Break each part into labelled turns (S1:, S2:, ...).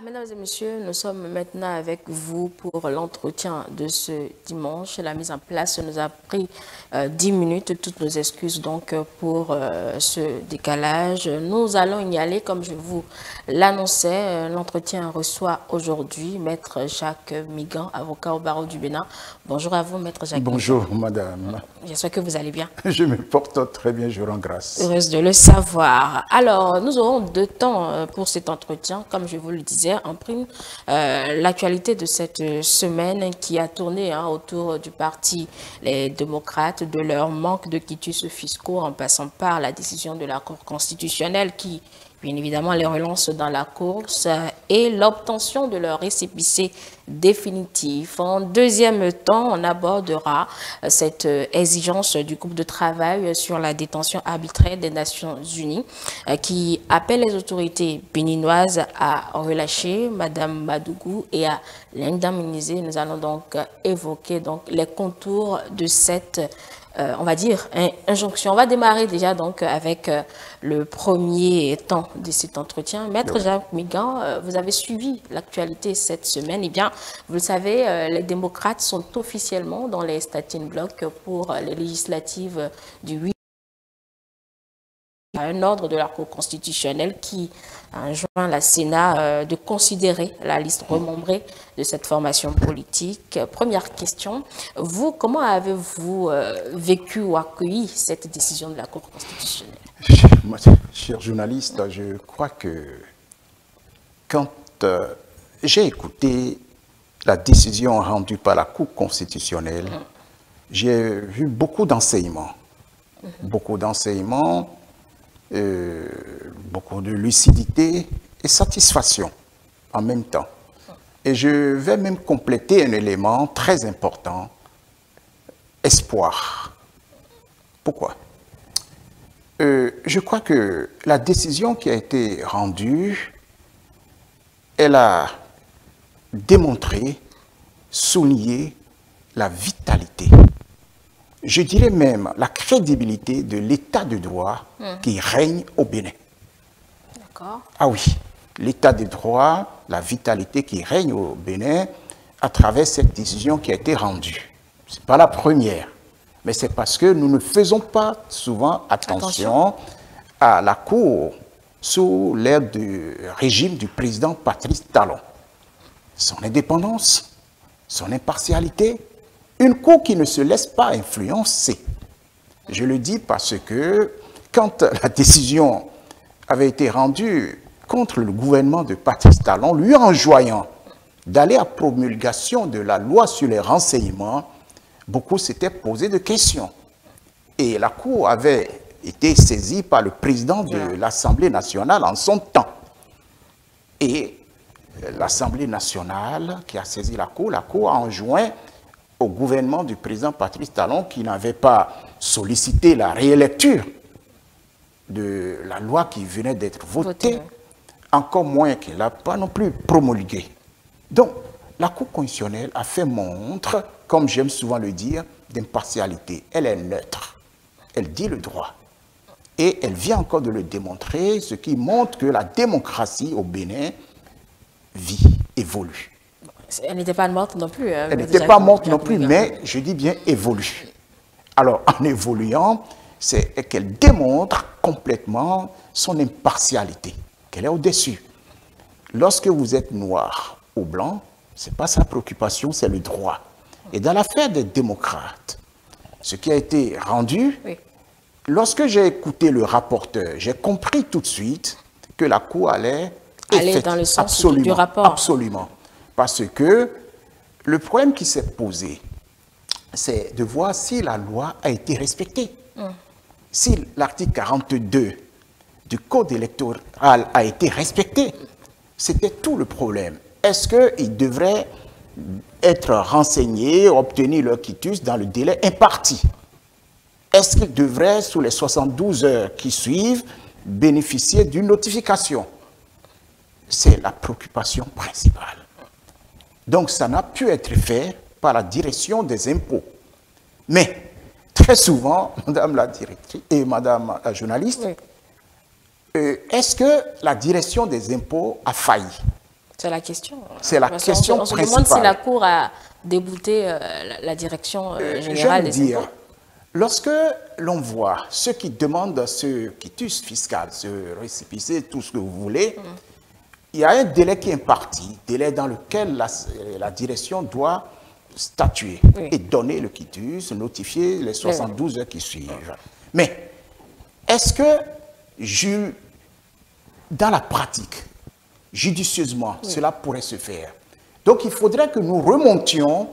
S1: mesdames et messieurs, nous sommes maintenant avec vous pour l'entretien de ce dimanche. La mise en place nous a pris 10 minutes. Toutes nos excuses donc pour ce décalage. Nous allons y aller comme je vous l'annonçais. L'entretien reçoit aujourd'hui Maître Jacques Migan, avocat au barreau du Bénin. Bonjour à vous, Maître Jacques
S2: Bonjour,
S1: Migan.
S2: madame.
S1: J'espère que vous allez bien.
S2: Je me porte très bien, je rends grâce.
S1: Heureuse de le savoir. Alors, nous aurons 2 temps pour cet entretien. Comme je vous le disais, en prime, l'actualité de cette semaine qui a tourné autour du parti Les Démocrates, de leur manque de quitus fiscaux en passant par la décision de la Cour constitutionnelle qui, bien évidemment, les relance dans la course et l'obtention de leur récépissé définitif. En deuxième temps, on abordera cette exigence du groupe de travail sur la détention arbitraire des Nations Unies qui appelle les autorités béninoises à relâcher Madame Madougou et à l'indemniser. Nous allons donc évoquer les contours de cette on va dire, injonction. On va démarrer déjà donc avec le premier temps de cet entretien. Maître Jacques Migan, vous avez suivi l'actualité cette semaine. Eh bien, vous le savez, les démocrates sont officiellement dans les starting blocks pour les législatives du 8. Un ordre de la Cour constitutionnelle qui enjoint la Sénat de considérer la liste remembrée de cette formation politique. Première question, vous, comment avez-vous vécu ou accueilli cette décision de la Cour constitutionnelle?
S2: Cher journaliste, je crois que quand j'ai écouté la décision rendue par la Cour constitutionnelle, j'ai vu beaucoup d'enseignements. Beaucoup d'enseignements. Beaucoup de lucidité et satisfaction en même temps. Et je vais même compléter un élément très important, espoir. Pourquoi? Je crois que la décision qui a été rendue, elle a démontré, souligné la vitalité, je dirais même la crédibilité de l'état de droit qui règne au Bénin.
S1: D'accord.
S2: Ah oui, l'état de droit, la vitalité qui règne au Bénin à travers cette décision qui a été rendue. Ce n'est pas la première, mais c'est parce que nous ne faisons pas souvent attention à la Cour sous l'ère du régime du président Patrice Talon. Son indépendance, son impartialité, une Cour qui ne se laisse pas influencer. Je le dis parce que quand la décision avait été rendue contre le gouvernement de Patrice Talon, lui enjoignant d'aller à promulgation de la loi sur les renseignements, beaucoup s'étaient posé de questions. Et la Cour avait été saisie par le président de l'Assemblée nationale en son temps. Et l'Assemblée nationale qui a saisi la Cour a enjoint au gouvernement du président Patrice Talon qui n'avait pas sollicité la réélecture de la loi qui venait d'être votée, encore moins qu'elle n'a pas non plus promulgué. Donc, la Cour constitutionnelle a fait montre, comme j'aime souvent le dire, d'impartialité. Elle est neutre. Elle dit le droit. Et elle vient encore de le démontrer, ce qui montre que la démocratie au Bénin vit, évolue.
S1: Elle n'était pas morte non plus.
S2: Elle n'était pas morte non plus, mais je dis bien évolue. Alors, en évoluant, c'est qu'elle démontre complètement son impartialité, qu'elle est au-dessus. Lorsque vous êtes noir ou blanc, ce n'est pas sa préoccupation, c'est le droit. Et dans l'affaire des démocrates, ce qui a été rendu, lorsque j'ai écouté le rapporteur, j'ai compris tout de suite que la Cour allait
S1: dans le sens du rapport.
S2: Absolument. Parce que le problème qui s'est posé, c'est de voir si la loi a été respectée. Si l'article 42 du Code électoral a été respecté, c'était tout le problème. Est-ce qu'ils devraient être renseignés, obtenir leur quitus dans le délai imparti? Est-ce qu'ils devraient, sous les 72 heures qui suivent, bénéficier d'une notification? C'est la préoccupation principale. Donc, ça n'a pu être fait par la direction des impôts. Mais, très souvent, Madame la directrice et Madame la journaliste, est-ce que la direction des impôts a failli?
S1: C'est la question.
S2: C'est la question
S1: on se
S2: principale.
S1: demande si la Cour a débouté la direction générale des impôts.
S2: Lorsque l'on voit ceux qui demandent ce quitus fiscal, ce récépissé, tout ce que vous voulez, il y a un délai qui est imparti, délai dans lequel la direction doit statuer et donner le quitus, notifier les 72 heures qui suivent. Mais est-ce que, dans la pratique, judicieusement, cela pourrait se faire? Donc il faudrait que nous remontions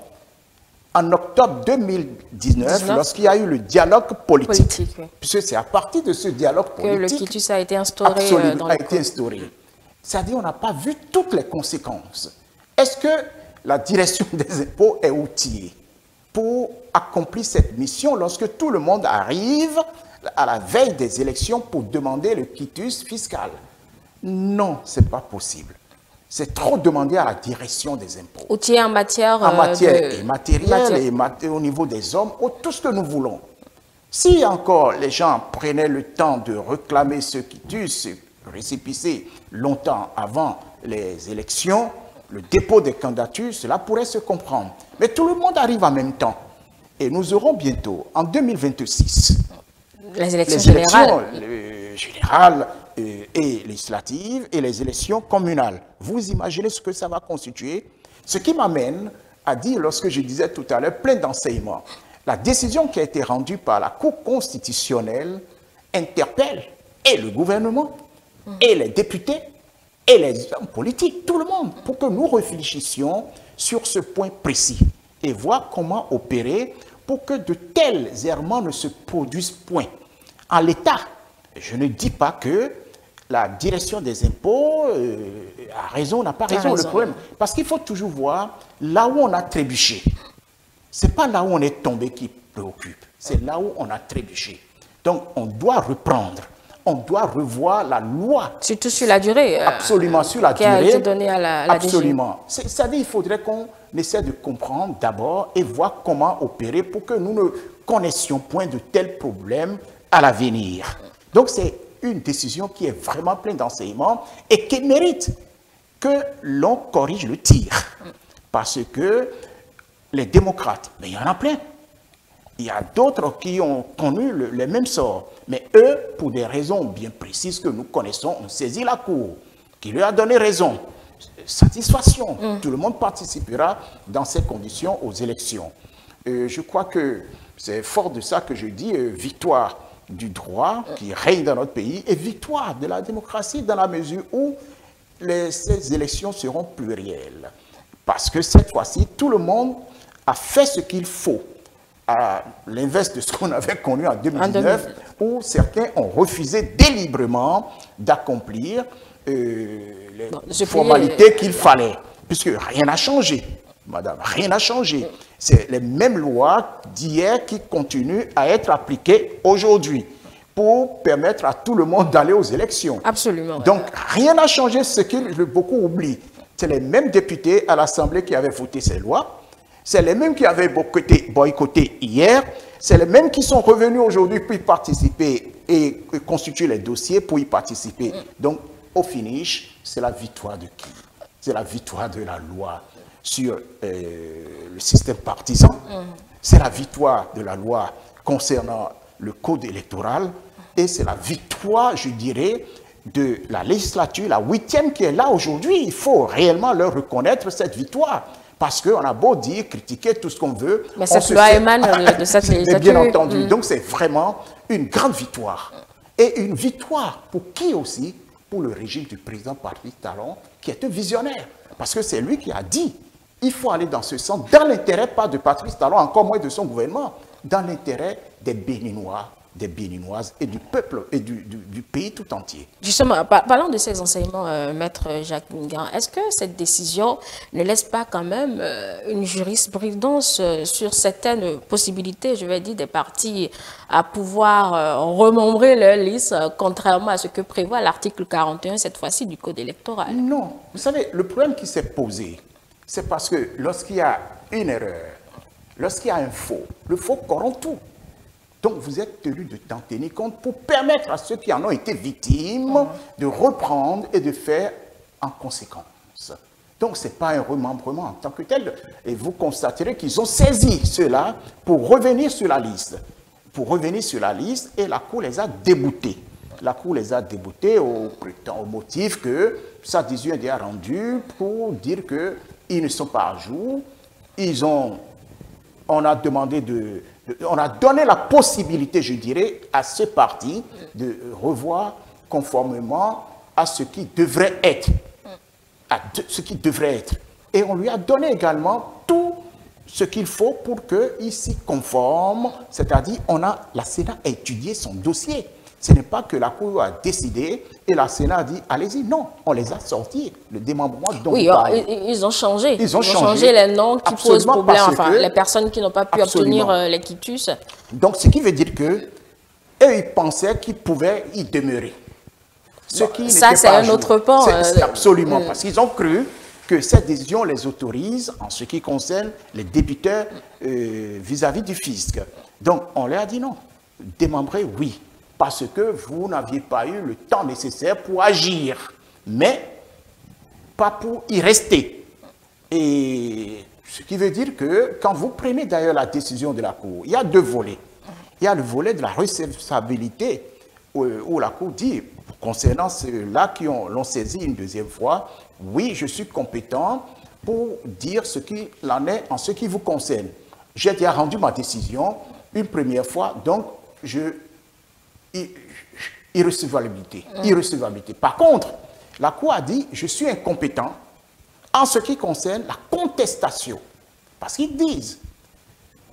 S2: en octobre 2019, lorsqu'il y a eu le dialogue politique. Puisque c'est à partir de ce dialogue politique
S1: que le quitus a été instauré.
S2: Absolument, a été instauré. C'est-à-dire qu'on n'a pas vu toutes les conséquences. Est-ce que la direction des impôts est outillée pour accomplir cette mission lorsque tout le monde arrive à la veille des élections pour demander le quitus fiscal? Non, ce n'est pas possible. C'est trop demandé à la direction des impôts.
S1: Outillés en matière,
S2: matérielle et au niveau des hommes, tout ce que nous voulons. Si encore les gens prenaient le temps de réclamer ce quitus, ce récépissé longtemps avant les élections, le dépôt des candidatures, cela pourrait se comprendre. Mais tout le monde arrive en même temps. Et nous aurons bientôt, en 2026,
S1: les élections
S2: générales et législatives et les élections communales. Vous imaginez ce que ça va constituer? Ce qui m'amène à dire, lorsque je disais tout à l'heure, plein d'enseignements, la décision qui a été rendue par la Cour constitutionnelle interpelle et le gouvernement, et les députés, et les hommes politiques, tout le monde, pour que nous réfléchissions sur ce point précis et voir comment opérer pour que de tels errements ne se produisent point. En l'état, je ne dis pas que la direction des impôts a raison, n'a pas raison, le problème. Parce qu'il faut toujours voir là où on a trébuché. Ce n'est pas là où on est tombé qui préoccupe, c'est là où on a trébuché. Donc on doit reprendre, on doit revoir la loi.
S1: Surtout sur la durée.
S2: Absolument, sur la durée.
S1: Qui a été donnée à la
S2: absolument. C'est-à-dire qu'il faudrait qu'on essaie de comprendre d'abord et voir comment opérer pour que nous ne connaissions point de tels problèmes à l'avenir. Donc c'est une décision qui est vraiment pleine d'enseignements et qui mérite que l'on corrige le tir. Parce que les démocrates, mais il y en a plein. Il y a d'autres qui ont connu les mêmes sorts. Mais eux, pour des raisons bien précises que nous connaissons, ont saisi la Cour, qui lui a donné raison. Satisfaction. Tout le monde participera dans ces conditions aux élections. Je crois que c'est fort de ça que je dis victoire du droit qui règne dans notre pays et victoire de la démocratie dans la mesure où ces élections seront plurielles. Parce que cette fois-ci, tout le monde a fait ce qu'il faut, à l'inverse de ce qu'on avait connu en 2019, où certains ont refusé délibérément d'accomplir les formalités qu'il fallait, puisque rien n'a changé, madame, rien n'a changé. C'est les mêmes lois d'hier qui continuent à être appliquées aujourd'hui pour permettre à tout le monde d'aller aux élections.
S1: Absolument.
S2: Donc, rien n'a changé, ce que beaucoup oublient. C'est les mêmes députés à l'Assemblée qui avaient voté ces lois, c'est les mêmes qui avaient boycotté hier, c'est les mêmes qui sont revenus aujourd'hui pour y participer et constituer les dossiers pour y participer. Donc, au finish, c'est la victoire de qui? C'est la victoire de la loi sur le système partisan. C'est la victoire de la loi concernant le code électoral. Et c'est la victoire, je dirais, de la législature, la 8e qui est là aujourd'hui. Il faut réellement leur reconnaître cette victoire. Parce qu'on a beau dire, critiquer tout ce qu'on veut.
S1: Mais cette loi émane de cette législature.
S2: Bien entendu. Donc c'est vraiment une grande victoire. Et une victoire pour qui aussi? Pour le régime du président Patrice Talon, qui est un visionnaire. Parce que c'est lui qui a dit, il faut aller dans ce sens, dans l'intérêt pas de Patrice Talon, encore moins de son gouvernement, dans l'intérêt des Béninois, des Béninoises et du peuple et du pays tout entier.
S1: Justement, parlant de ces enseignements, Maître Jacques Mingan, est-ce que cette décision ne laisse pas quand même une jurisprudence sur certaines possibilités, je vais dire, des partis à pouvoir remembrer leur liste, contrairement à ce que prévoit l'article 41, cette fois-ci, du Code électoral?
S2: Non. Vous savez, le problème qui s'est posé, c'est parce que lorsqu'il y a une erreur, lorsqu'il y a un faux, le faux corrompt tout. Donc, vous êtes tenu de t'en tenir compte pour permettre à ceux qui en ont été victimes de reprendre et de faire en conséquence. Donc, ce n'est pas un remembrement en tant que tel. Et vous constaterez qu'ils ont saisi cela pour revenir sur la liste. Pour revenir sur la liste, et la Cour les a déboutés. La Cour les a déboutés au motif que sa décision est déjà rendue pour dire qu'ils ne sont pas à jour. On a demandé on a donné la possibilité, je dirais, à ce parti de revoir conformément à ce qui devrait être. Ce qui devrait être. Et on lui a donné également tout ce qu'il faut pour qu'il s'y conforme, c'est-à-dire la Sénat a étudié son dossier. Ce n'est pas que la Cour a décidé et la Sénat a dit allez-y. Non, on les a sortis. Le démembrement dont
S1: oui, ils ont changé.
S2: Ils ont changé
S1: les noms qui posent problème, enfin, les personnes qui n'ont pas pu obtenir les quitus.
S2: Donc, ce qui veut dire que eux, ils pensaient qu'ils pouvaient y demeurer.
S1: Ça, c'est un autre pan.
S2: C'est absolument, parce qu'ils ont cru que cette décision les autorise en ce qui concerne les débiteurs vis-à-vis du fisc. Donc, on leur a dit non. Démembrer, oui, parce que vous n'aviez pas eu le temps nécessaire pour agir, mais pas pour y rester. Et ce qui veut dire que quand vous prenez d'ailleurs la décision de la Cour, il y a deux volets. Il y a le volet de la recevabilité, où la Cour dit, concernant ceux-là qui l'ont saisi une deuxième fois, oui, je suis compétent pour dire ce qu'il en est en ce qui vous concerne. J'ai déjà rendu ma décision une première fois, donc irrecevabilité. Par contre, la Cour a dit, je suis incompétent en ce qui concerne la contestation. Parce qu'ils disent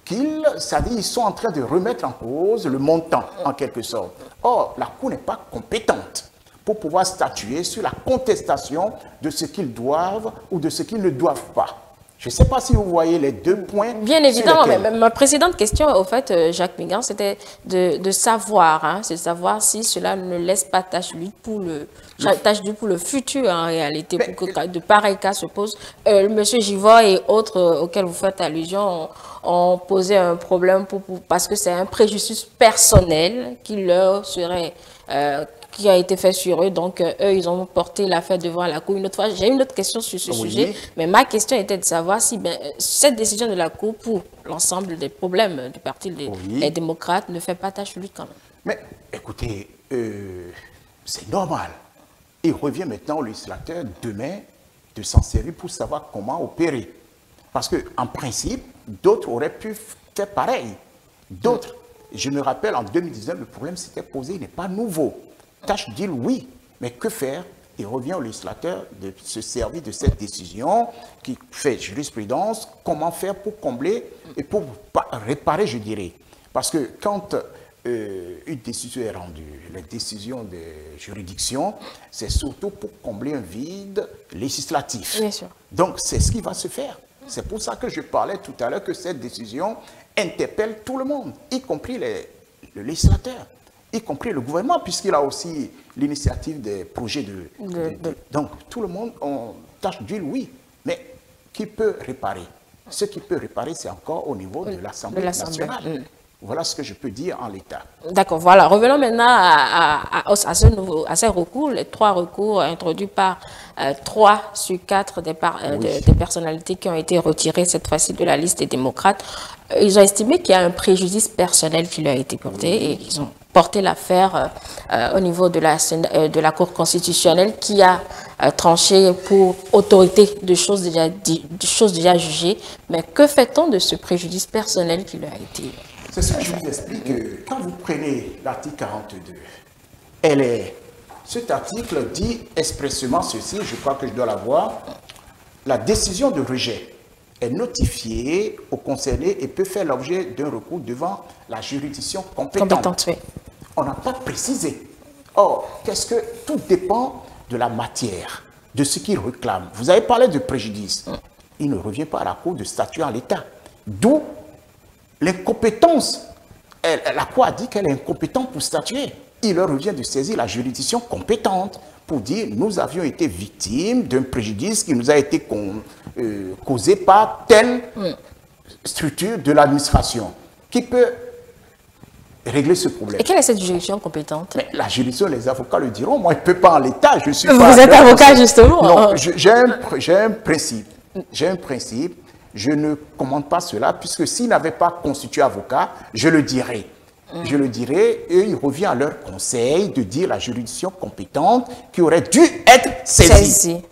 S2: qu'ils sont en train de remettre en cause le montant, en quelque sorte. Or, la Cour n'est pas compétente pour pouvoir statuer sur la contestation de ce qu'ils doivent ou de ce qu'ils ne doivent pas. Je ne sais pas si vous voyez les deux points.
S1: Bien évidemment, mais ma précédente question, au fait, Jacques Mingran, c'était de savoir, c'est de savoir si cela ne laisse pas tache d'huile pour le futur, en réalité, pour que de pareils cas se posent. Monsieur Givor et autres auxquels vous faites allusion ont posé un problème parce que c'est un préjudice personnel qui leur serait... qui a été fait sur eux. Donc, eux, ils ont porté l'affaire devant la Cour. Une autre fois, j'ai une autre question sur ce sujet, mais ma question était de savoir si cette décision de la Cour, pour l'ensemble des problèmes du Parti des démocrates, ne fait pas tâche lui quand même. Mais,
S2: écoutez, c'est normal. Il revient maintenant au législateur demain de s'en servir pour savoir comment opérer. Parce qu'en principe, d'autres auraient pu faire pareil. D'autres, je me rappelle, en 2019, le problème s'était posé, il n'est pas nouveau. Tâche d'huile, oui, mais que faire? Il revient au législateur de se servir de cette décision qui fait jurisprudence, comment faire pour combler et pour réparer, je dirais. Parce que quand une décision est rendue, la décision de juridiction, c'est surtout pour combler un vide législatif.
S1: Bien sûr.
S2: Donc, c'est ce qui va se faire. C'est pour ça que je parlais tout à l'heure que cette décision interpelle tout le monde, y compris le législateur, y compris le gouvernement, puisqu'il a aussi l'initiative des projets Donc, tout le monde, on tâche d'huile, oui, mais qui peut réparer? Ce qui peut réparer, c'est encore au niveau de l'Assemblée nationale. Voilà ce que je peux dire en l'état. D'accord,
S1: voilà. Revenons maintenant à ces recours, les 3 recours introduits par 3 sur 4 des personnalités qui ont été retirées cette fois-ci de la liste des démocrates. Ils ont estimé qu'il y a un préjudice personnel qui leur a été porté et ils ont porté l'affaire au niveau de la Cour constitutionnelle qui a tranché pour autorité de choses déjà jugées. Mais que fait-on de ce préjudice personnel qui leur a été...
S2: C'est ce que je vous explique. Quand vous prenez l'article 42, cet article dit expressément ceci, je crois que je dois l'avoir, la décision de rejet est notifiée aux concernés et peut faire l'objet d'un recours devant la juridiction compétente. Oui. On n'a pas précisé. Or, tout dépend de la matière, de ce qu'il réclame. Vous avez parlé de préjudice. Il ne revient pas à la Cour de statuer en l'état. D'où l'incompétence. La Cour a dit qu'elle est incompétente pour statuer. Il leur revient de saisir la juridiction compétente pour dire nous avions été victimes d'un préjudice qui nous a été causé par telle structure de l'administration qui peut régler ce problème.
S1: Et quelle est cette juridiction compétente?
S2: Mais la juridiction, les avocats le diront. Moi, je ne peux pas en l'état. Je suis
S1: Vous
S2: pas
S1: êtes avocat, justement.
S2: Non, j'ai un principe. J'ai un principe. Je ne commande pas cela, puisque s'ils n'avaient pas constitué avocat, je le dirais. Je le dirais, et il revient à leur conseil de dire la juridiction compétente qui aurait dû être saisie.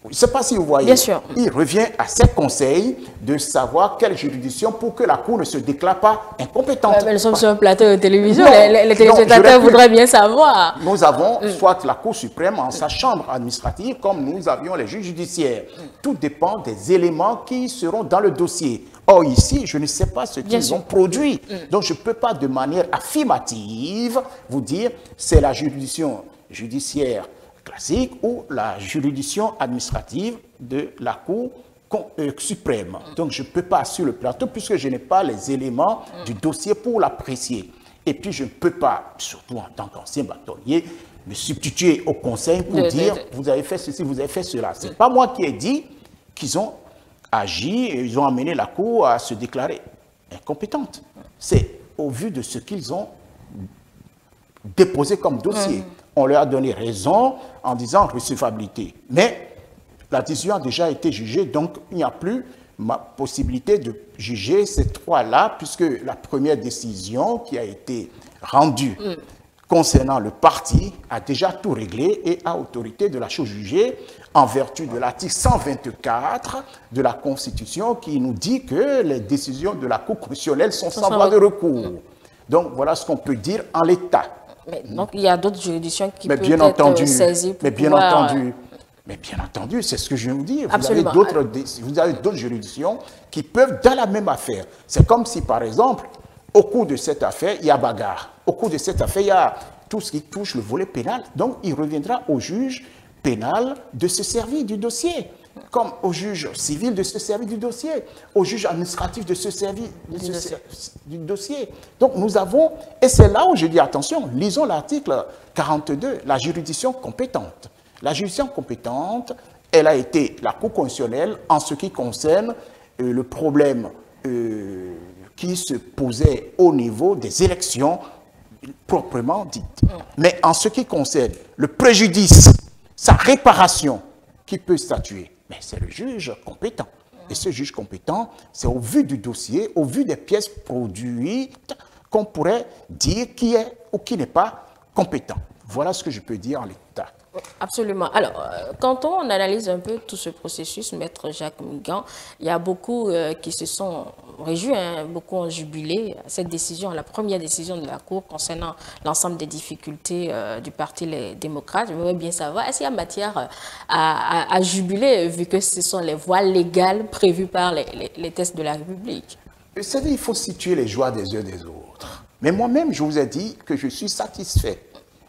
S2: Je ne sais pas si vous voyez.
S1: Bien sûr.
S2: Il revient à ses conseils de savoir quelle juridiction pour que la Cour ne se déclare pas incompétente.
S1: Mais nous sommes sur un plateau de télévision.
S2: Non,
S1: les téléspectateurs voudraient bien savoir.
S2: Nous avons soit la Cour suprême en sa chambre administrative, comme nous avions les juges judiciaires. Tout dépend des éléments qui seront dans le dossier. Or, ici, je ne sais pas ce qu'ils ont produit. Donc, je ne peux pas de manière affirmative vous dire c'est la juridiction judiciaire classique ou la juridiction administrative de la Cour suprême. Donc, je ne peux pas sur le plateau puisque je n'ai pas les éléments du dossier pour l'apprécier. Et puis, je ne peux pas, surtout en tant qu'ancien bâtonnier, me substituer au conseil pour dire vous avez fait ceci, vous avez fait cela. Ce n'est pas moi qui ai dit qu'ils ont agi et ils ont amené la Cour à se déclarer incompétente. C'est au vu de ce qu'ils ont déposé comme dossier. On leur a donné raison en disant recevabilité. Mais la décision a déjà été jugée, donc il n'y a plus ma possibilité de juger ces trois-là, puisque la première décision qui a été rendue concernant le parti a déjà tout réglé et a autorité de la chose jugée en vertu de l'article 124 de la Constitution qui nous dit que les décisions de la Cour constitutionnelle sont sans voie de recours. Donc voilà ce qu'on peut dire en l'état.
S1: Mais donc il y a d'autres juridictions qui peuvent
S2: être
S1: saisies pour
S2: Mais bien entendu, c'est ce que je viens de vous dire.
S1: Absolument.
S2: Vous avez d'autres juridictions qui peuvent, dans la même affaire. C'est comme si, par exemple, au cours de cette affaire, il y a bagarre. Au cours de cette affaire, il y a tout ce qui touche le volet pénal. Donc, il reviendra au juge pénal de se servir du dossier, comme au juge civil de se servir du dossier, au juge administratif de se servir du dossier. Donc, nous avons, et c'est là où je dis attention, lisons l'article 42, la juridiction compétente. La juridiction compétente, elle a été la Cour constitutionnelle en ce qui concerne le problème qui se posait au niveau des élections proprement dites. Mais en ce qui concerne le préjudice, sa réparation, qui peut statuer? Mais c'est le juge compétent. Et ce juge compétent, c'est au vu du dossier, au vu des pièces produites, qu'on pourrait dire qui est ou qui n'est pas compétent. Voilà ce que je peux dire en l'état.
S1: Absolument. Alors, quand on analyse un peu tout ce processus, Maître Jacques Migan, il y a beaucoup qui se sont réjouis, beaucoup ont jubilé cette décision, la première décision de la Cour concernant l'ensemble des difficultés du Parti Les Démocrates. Je voudrais bien savoir, est-ce qu'il y a matière à jubiler vu que ce sont les voies légales prévues par les textes de la République?
S2: C'est-à-dire qu'il faut situer les joies des uns des autres. Mais moi-même, je vous ai dit que je suis satisfait.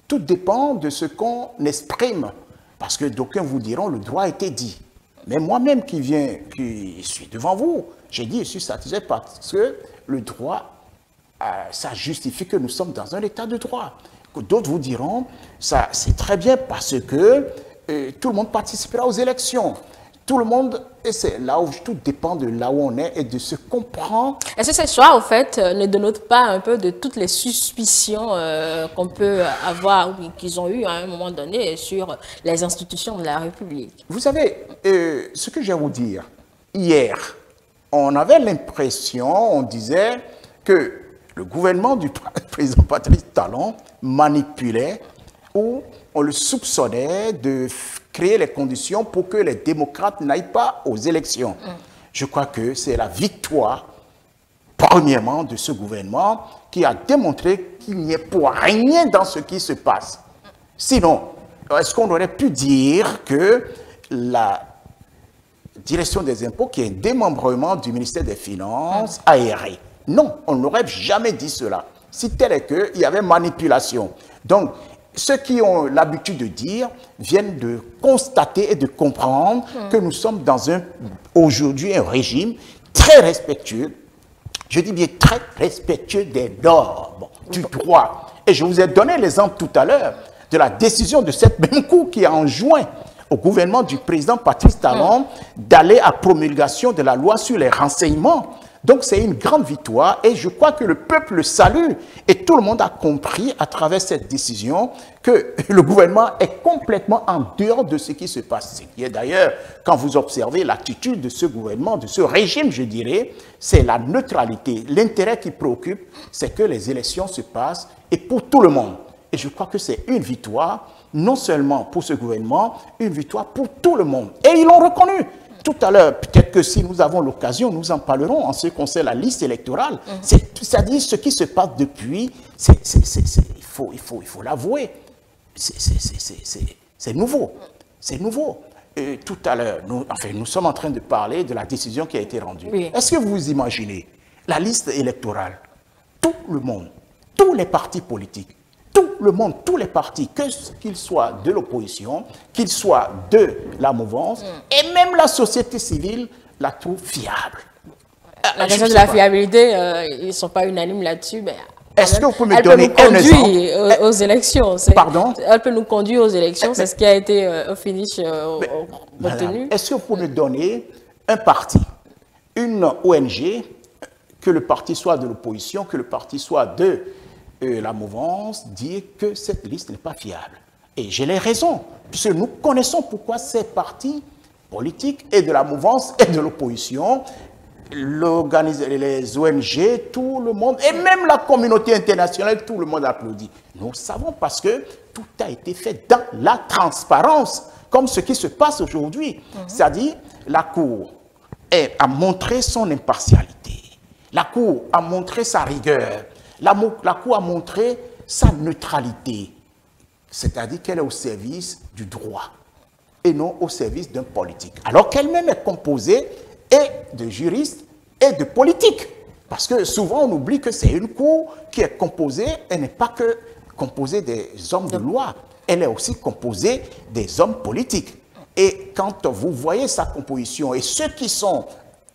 S2: Tout dépend de ce qu'on exprime. Parce que d'aucuns vous diront, le droit a été dit. Mais moi-même qui suis devant vous, j'ai dit, je suis satisfait parce que le droit, ça justifie que nous sommes dans un état de droit. D'autres vous diront, ça c'est très bien parce que tout le monde participera aux élections. Tout le monde, et c'est là où tout dépend de là où on est et de ce qu'on prend.
S1: Est-ce que ce choix, en fait, ne dénote pas un peu de toutes les suspicions qu'on peut avoir ou qu'ils ont eues à un moment donné sur les institutions de la République?
S2: Vous savez, ce que je vais vous dire, hier, on avait l'impression, on disait que le gouvernement du président Patrice Talon manipulait ou on le soupçonnait de créer les conditions pour que les démocrates n'aillent pas aux élections. Je crois que c'est la victoire, premièrement, de ce gouvernement qui a démontré qu'il n'y a pour rien dans ce qui se passe. Sinon, est-ce qu'on aurait pu dire que la direction des impôts, qui est un démembrement du ministère des Finances, a erré? Non, on n'aurait jamais dit cela. Si tel est qu'il y avait manipulation. Donc, ceux qui ont l'habitude de dire viennent de constater et de comprendre que nous sommes dans aujourd'hui un régime très respectueux, je dis bien très respectueux des normes, du droit. Et je vous ai donné l'exemple tout à l'heure de la décision de cette même Cour qui a enjoint au gouvernement du président Patrice Talon d'aller à promulgation de la loi sur les renseignements Donc c'est une grande victoire et je crois que le peuple le salue et tout le monde a compris à travers cette décision que le gouvernement est complètement en dehors de ce qui se passe. Ce qui est d'ailleurs, quand vous observez l'attitude de ce gouvernement, de ce régime, je dirais, c'est la neutralité. L'intérêt qui préoccupe, c'est que les élections se passent et pour tout le monde. Et je crois que c'est une victoire, non seulement pour ce gouvernement, une victoire pour tout le monde. Et ils l'ont reconnu. Tout à l'heure, peut-être que si nous avons l'occasion, nous en parlerons en ce qui concerne la liste électorale. C'est-à-dire ce qui se passe depuis, il faut l'avouer, c'est nouveau. C'est nouveau. Tout à l'heure, nous sommes en train de parler de la décision qui a été rendue. Oui. Est-ce que vous vous imaginez la liste électorale, tout le monde, tous les partis politiques, tout le monde, tous les partis, qu'ils soient de l'opposition, qu'ils soient de la mouvance, et même la société civile la trouve fiable.
S1: La question de la fiabilité, ils ne sont pas unanimes là-dessus, mais
S2: est-ce que vous pouvez me donner un exemple
S1: aux élections?
S2: Pardon?
S1: Elle peut nous conduire aux élections, c'est ce qui a été au finish obtenu.
S2: Est-ce que vous pouvez me donner un parti, une ONG, que le parti soit de l'opposition, que le parti soit de la mouvance, dire que cette liste n'est pas fiable? Et j'ai les raisons, puisque nous connaissons pourquoi ces partis politiques et de la mouvance et de l'opposition, les ONG, tout le monde, et même la communauté internationale, tout le monde applaudit. Nous savons parce que tout a été fait dans la transparence, comme ce qui se passe aujourd'hui. C'est-à-dire, la Cour a montré son impartialité. La Cour a montré sa rigueur. La Cour a montré sa neutralité. C'est-à-dire qu'elle est au service du droit et non au service d'un politique. Alors qu'elle-même est composée et de juristes et de politiques. Parce que souvent, on oublie que c'est une cour qui est composée, elle n'est pas que composée des hommes de loi, elle est aussi composée des hommes politiques. Et quand vous voyez sa composition et ceux qui sont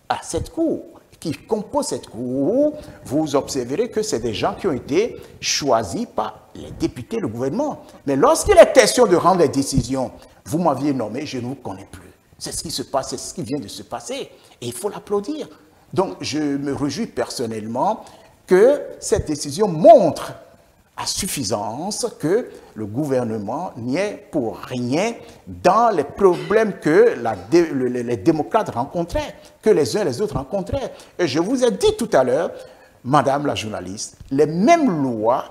S2: à cette cour, qui composent cette cour, vous observerez que c'est des gens qui ont été choisis par les députés, le gouvernement. Mais lorsqu'il est question de rendre des décisions, vous m'aviez nommé, je ne vous connais plus. C'est ce qui se passe, c'est ce qui vient de se passer. Et il faut l'applaudir. Donc, je me réjouis personnellement que cette décision montre à suffisance que le gouvernement n'y est pour rien dans les problèmes que les démocrates rencontraient, que les uns et les autres rencontraient. Et je vous ai dit tout à l'heure, Madame la journaliste, les mêmes lois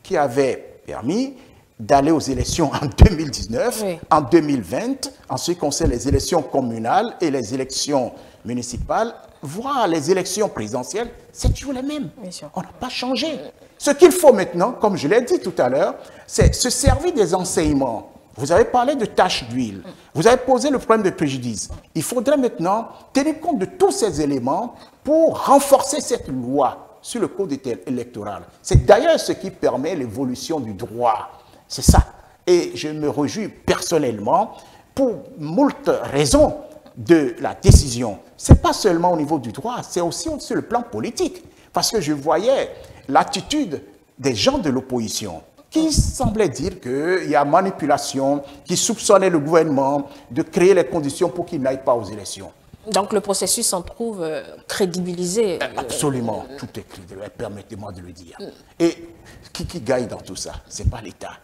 S2: qui avaient permis d'aller aux élections en 2019, oui, en 2020, en ce qui concerne les élections communales et les élections municipales, voire les élections présidentielles, c'est toujours les mêmes. On n'a pas changé. Ce qu'il faut maintenant, comme je l'ai dit tout à l'heure, c'est se servir des enseignements. Vous avez parlé de taches d'huile, vous avez posé le problème de préjudice. Il faudrait maintenant tenir compte de tous ces éléments pour renforcer cette loi sur le code électoral. C'est d'ailleurs ce qui permet l'évolution du droit. C'est ça. Et je me réjouis personnellement pour moult raisons de la décision. Ce n'est pas seulement au niveau du droit, c'est aussi sur le plan politique. Parce que je voyais l'attitude des gens de l'opposition qui semblaient dire qu'il y a manipulation, qui soupçonnaient le gouvernement de créer les conditions pour qu'il n'aille pas aux élections.
S1: Donc le processus s'en trouve crédibilisé.
S2: Absolument, tout est crédible, permettez-moi de le dire. Et qui gagne dans tout ça? Ce n'est pas l'État.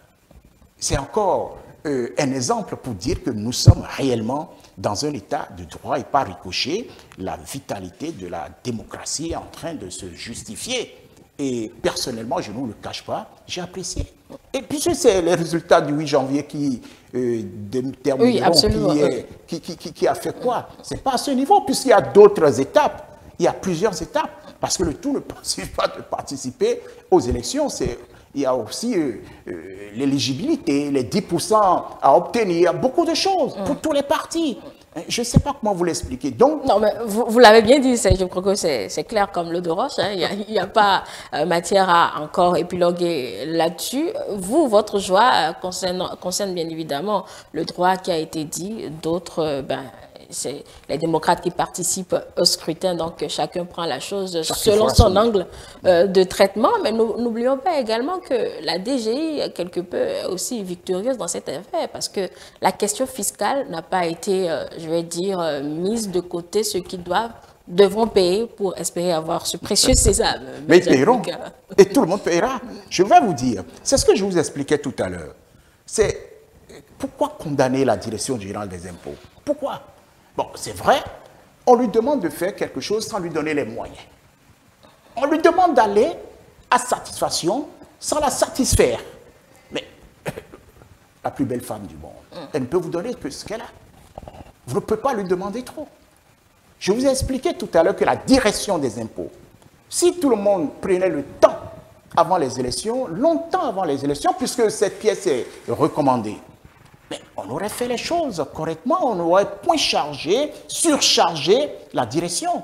S2: C'est encore un exemple pour dire que nous sommes réellement dans un état de droit et par ricochet, la vitalité de la démocratie est en train de se justifier. Et personnellement, je ne vous le cache pas, j'ai apprécié. Et puis c'est les résultats du 8 janvier qui détermineront qui a fait quoi. Ce n'est pas à ce niveau, puisqu'il y a d'autres étapes. Il y a plusieurs étapes, parce que le tout ne suffit pas de participer aux élections. Il y a aussi l'éligibilité, les 10% à obtenir, beaucoup de choses pour tous les partis. Je ne sais pas comment vous l'expliquer. Donc,
S1: non, mais vous l'avez bien dit, je crois que c'est clair comme l'eau de roche. Hein. Il n'y a pas matière à encore épiloguer là-dessus. Vous, votre joie concerne bien évidemment le droit qui a été dit. D'autres, c'est les démocrates qui participent au scrutin, donc chacun prend la chose selon son angle de traitement. Mais n'oublions pas également que la DGI est quelque peu aussi victorieuse dans cette affaire, parce que la question fiscale n'a pas été, je vais dire, mise de côté, ce qui doit devront payer pour espérer avoir ce précieux sésame.
S2: Mais ils paieront. Et tout le monde paiera. Je vais vous dire, c'est ce que je vous expliquais tout à l'heure. C'est pourquoi condamner la direction générale des impôts? Pourquoi? Bon, c'est vrai, on lui demande de faire quelque chose sans lui donner les moyens. On lui demande d'aller à satisfaction sans la satisfaire. Mais la plus belle femme du monde, elle ne peut vous donner que ce qu'elle a. Vous ne pouvez pas lui demander trop. Je vous ai expliqué tout à l'heure que la direction des impôts, si tout le monde prenait le temps avant les élections, longtemps avant les élections, puisque cette pièce est recommandée, mais on aurait fait les choses correctement, on aurait point chargé, surchargé la direction.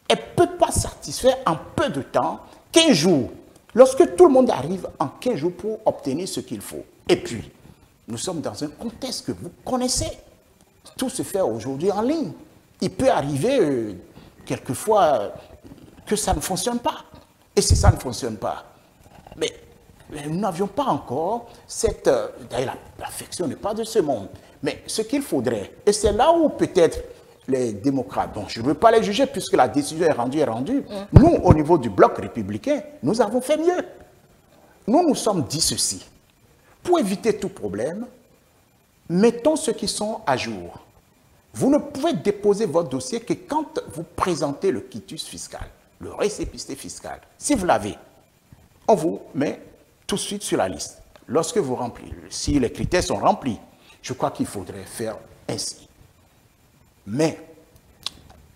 S2: Elle ne peut pas satisfaire en peu de temps, 15 jours, lorsque tout le monde arrive en 15 jours pour obtenir ce qu'il faut. Et puis, nous sommes dans un contexte que vous connaissez. Tout se fait aujourd'hui en ligne. Il peut arriver quelquefois que ça ne fonctionne pas. Et si ça ne fonctionne pas, mais nous n'avions pas encore cette... D'ailleurs, l'affection n'est pas de ce monde. Mais ce qu'il faudrait, et c'est là où peut-être les démocrates, donc je ne veux pas les juger puisque la décision est rendue. Nous, au niveau du bloc républicain, nous avons fait mieux. Nous nous sommes dit ceci. Pour éviter tout problème, mettons ceux qui sont à jour. Vous ne pouvez déposer votre dossier que quand vous présentez le quitus fiscal, le récépissé fiscal. Si vous l'avez, on vous met tout de suite sur la liste. Lorsque vous remplissez, si les critères sont remplis, je crois qu'il faudrait faire ainsi. Mais,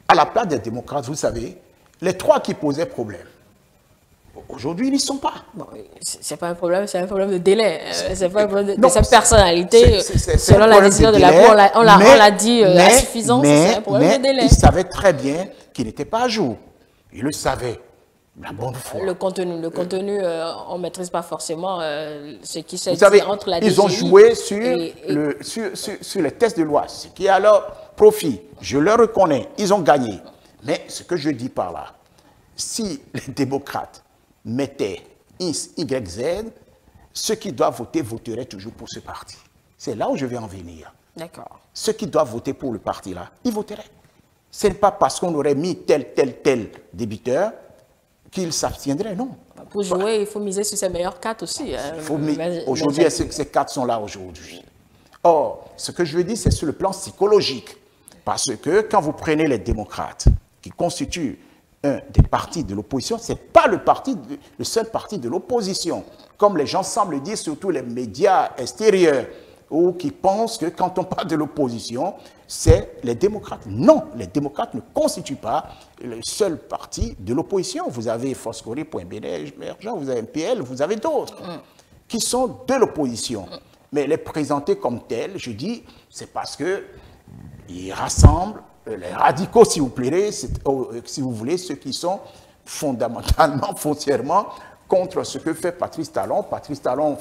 S2: à la place des démocrates, vous savez, les trois qui posaient problème, aujourd'hui, ils n'y sont pas.
S1: Bon, c'est pas un problème, c'est un problème de délai. C'est pas un problème de cette personnalité. Selon la décision de la Cour, on l'a dit à suffisance, c'est un problème de délai.
S2: Ils savaient très bien qu'ils n'étaient pas à jour. Ils le savaient. La bonne foi.
S1: Le contenu, on ne maîtrise pas forcément ce qui se
S2: dit
S1: entre la DGI.
S2: Ils ont joué sur les tests de loi, ce qui est à leur profit. Je le reconnais, ils ont gagné. Mais ce que je dis par là, si les démocrates mettaient X, Y, Z, ceux qui doivent voter voteraient toujours pour ce parti. C'est là où je vais en venir.
S1: D'accord.
S2: Ceux qui doivent voter pour le parti-là, ils voteraient. Ce n'est pas parce qu'on aurait mis tel débiteur qu'ils s'abstiendraient, non.
S1: Pour jouer, il faut miser sur ses meilleurs cartes aussi.
S2: Aujourd'hui, ces cartes sont là aujourd'hui. Or, ce que je veux dire, c'est sur le plan psychologique. Parce que quand vous prenez les démocrates, qui constituent un des partis de l'opposition, ce n'est pas le seul parti de l'opposition. Comme les gens semblent dire, surtout les médias extérieurs, ou qui pensent que quand on parle de l'opposition, c'est les démocrates. Non, les démocrates ne constituent pas le seul parti de l'opposition. Vous avez Foscori.bd, vous avez MPL, vous avez d'autres qui sont de l'opposition. Mais les présenter comme tels, je dis, c'est parce qu'ils rassemblent les radicaux, si vous plairez, si vous voulez, ceux qui sont fondamentalement, foncièrement, contre ce que fait Patrice Talon. Patrice Talon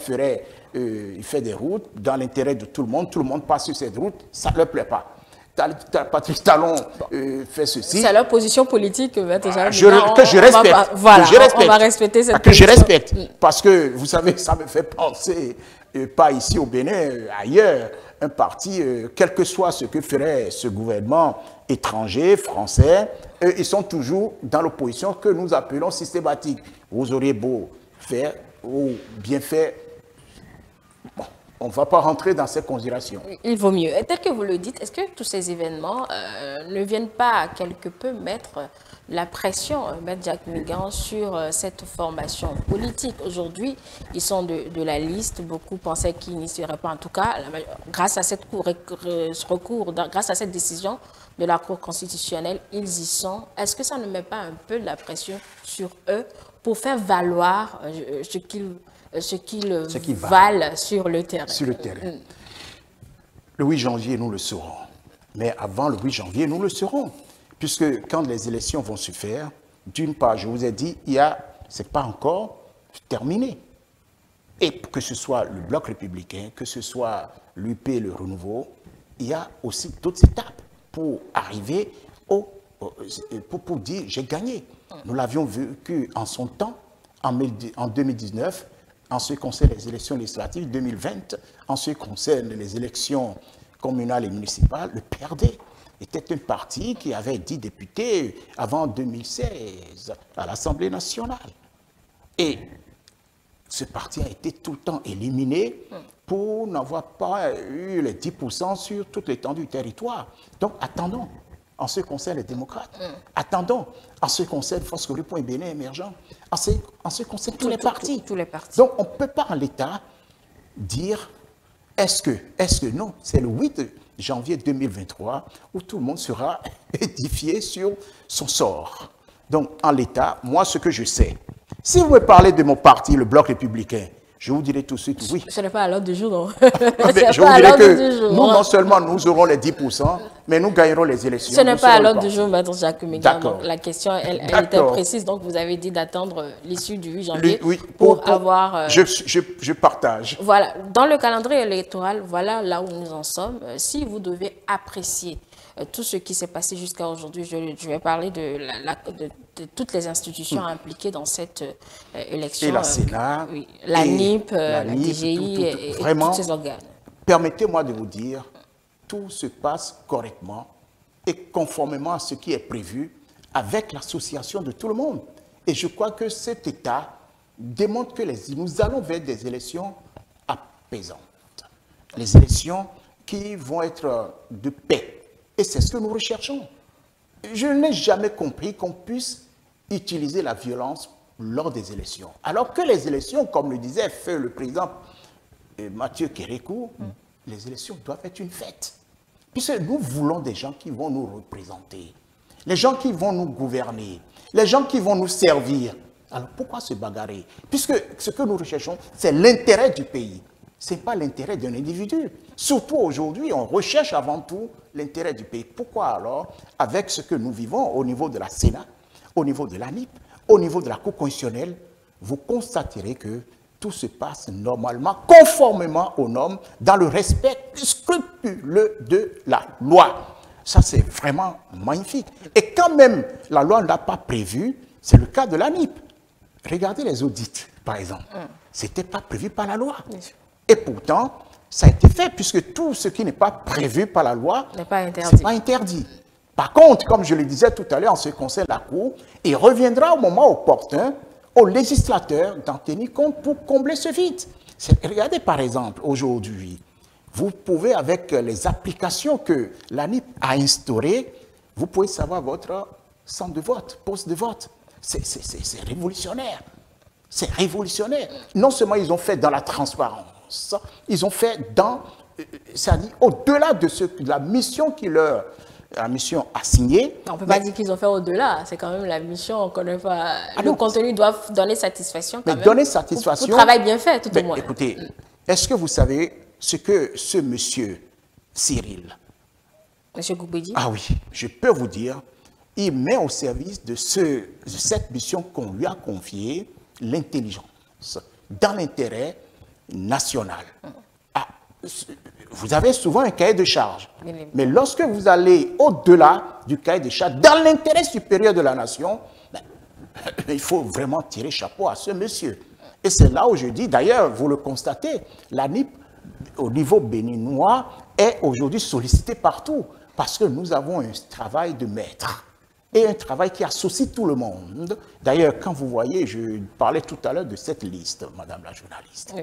S2: il fait des routes dans l'intérêt de tout le monde passe sur cette route, ça ne leur plaît pas. Patrice Talon fait ceci.
S1: C'est leur position politique.
S2: Que je respecte.
S1: Voilà, on va respecter cette
S2: position. Que je respecte. Parce que, vous savez, ça me fait penser, pas ici au Bénin, ailleurs, un parti, quel que soit ce que ferait ce gouvernement étranger, français, ils sont toujours dans l'opposition que nous appelons systématique. Vous auriez beau faire ou bien faire, bon, on ne va pas rentrer dans ces considérations.
S1: Il vaut mieux. Et tel que vous le dites, est-ce que tous ces événements ne viennent pas quelque peu mettre la pression, Maître Jacques Migan, sur cette formation politique? Aujourd'hui, ils sont de la liste. Beaucoup pensaient qu'ils n'y seraient pas. En tout cas, grâce à cette grâce à cette décision de la Cour constitutionnelle, ils y sont. Est-ce que ça ne met pas un peu de la pression sur eux pour faire valoir ce qu'ils valent sur le terrain?
S2: Sur le terrain. Le 8 janvier, nous le saurons. Mais avant le 8 janvier, nous le saurons. Puisque quand les élections vont se faire, d'une part, je vous ai dit, ce n'est pas encore terminé. Et que ce soit le Bloc républicain, que ce soit l'UP, le Renouveau, il y a aussi d'autres étapes pour arriver pour dire j'ai gagné. Nous l'avions vécu en son temps, en 2019, en ce qui concerne les élections législatives 2020, en ce qui concerne les élections communales et municipales, le PRD était un parti qui avait 10 députés avant 2016 à l'Assemblée nationale. Et ce parti a été tout le temps éliminé pour n'avoir pas eu les 10% sur toute l'étendue du territoire. Donc attendons en ce qui concerne les démocrates. Attendons en ce qui concerne Force Corruption et Bénin émergent. En ce qui concerne tous les partis.
S1: Tous les partis.
S2: Donc on ne peut pas en l'état dire est-ce que non, c'est le 8 janvier 2023 où tout le monde sera édifié sur son sort. Donc en l'état, moi ce que je sais, si vous me parlez de mon parti, le Bloc républicain, je vous dirai tout de suite oui.
S1: Ce n'est pas à l'ordre du jour, non?
S2: Je vous dirai que nous, non seulement nous aurons les 10%, mais nous gagnerons les élections.
S1: Ce n'est pas à l'ordre du jour, Maître Jacques Méga.
S2: D'accord.
S1: La question, elle était précise. Donc, vous avez dit d'attendre l'issue du 8 janvier
S2: Oui,
S1: pour avoir...
S2: Je partage.
S1: Voilà. Dans le calendrier électoral, voilà là où nous en sommes. Si vous devez apprécier tout ce qui s'est passé jusqu'à aujourd'hui, je vais parler de toutes les institutions impliquées dans cette élection.
S2: Et la Sénat,
S1: oui, la NIP, la DGI et tous ces organes.
S2: Permettez-moi de vous dire, tout se passe correctement et conformément à ce qui est prévu avec l'association de tout le monde. Et je crois que cet état démontre que nous allons vers des élections apaisantes. Les élections qui vont être de paix. Et c'est ce que nous recherchons. Je n'ai jamais compris qu'on puisse utiliser la violence lors des élections. Alors que les élections, comme le disait le président Mathieu Kérékou, les élections doivent être une fête. Puisque nous voulons des gens qui vont nous représenter, les gens qui vont nous gouverner, les gens qui vont nous servir. Alors pourquoi se bagarrer? Puisque ce que nous recherchons, c'est l'intérêt du pays. Ce n'est pas l'intérêt d'un individu. Surtout aujourd'hui, on recherche avant tout l'intérêt du pays. Pourquoi alors, avec ce que nous vivons au niveau de la Sénat, au niveau de la NIP, au niveau de la Cour constitutionnelle, vous constaterez que tout se passe normalement, conformément aux normes, dans le respect scrupuleux de la loi. Ça, c'est vraiment magnifique. Et quand même la loi ne l'a pas prévu, c'est le cas de la NIP. Regardez les audits, par exemple. Ce n'était pas prévu par la loi. Et pourtant, ça a été fait, puisque tout ce qui n'est pas prévu par la loi
S1: n'est pas interdit.
S2: C'est pas interdit. Par contre, comme je le disais tout à l'heure en ce qui concerne la Cour, il reviendra au moment opportun aux législateurs d'en tenir compte pour combler ce vide. Regardez par exemple, aujourd'hui, vous pouvez, avec les applications que l'ANIP a instaurées, vous pouvez savoir votre centre de vote, poste de vote. C'est révolutionnaire. C'est révolutionnaire. Non seulement ils ont fait dans la transparence, ils ont fait dans, c'est-à-dire au-delà de la mission qui leur assignée.
S1: On ne peut pas dire qu'ils ont fait au-delà, c'est quand même la mission, on ne connaît pas. Le contenu doit donner satisfaction quand même.
S2: Donner satisfaction.
S1: Pour travail bien fait, tout au moins.
S2: Écoutez, est-ce que vous savez ce que ce monsieur Cyril,
S1: Monsieur Goubedi?
S2: Ah oui, je peux vous dire, il met au service de cette mission qu'on lui a confiée l'intelligence, dans l'intérêt national. Vous avez souvent un cahier de charges, mais lorsque vous allez au-delà du cahier de charges, dans l'intérêt supérieur de la nation, il faut vraiment tirer chapeau à ce monsieur. Et c'est là où je dis, d'ailleurs, vous le constatez, la NIP, au niveau béninois, est aujourd'hui sollicitée partout, parce que nous avons un travail de maître. Et un travail qui associe tout le monde. D'ailleurs, quand vous voyez, je parlais tout à l'heure de cette liste, madame la journaliste. Oui.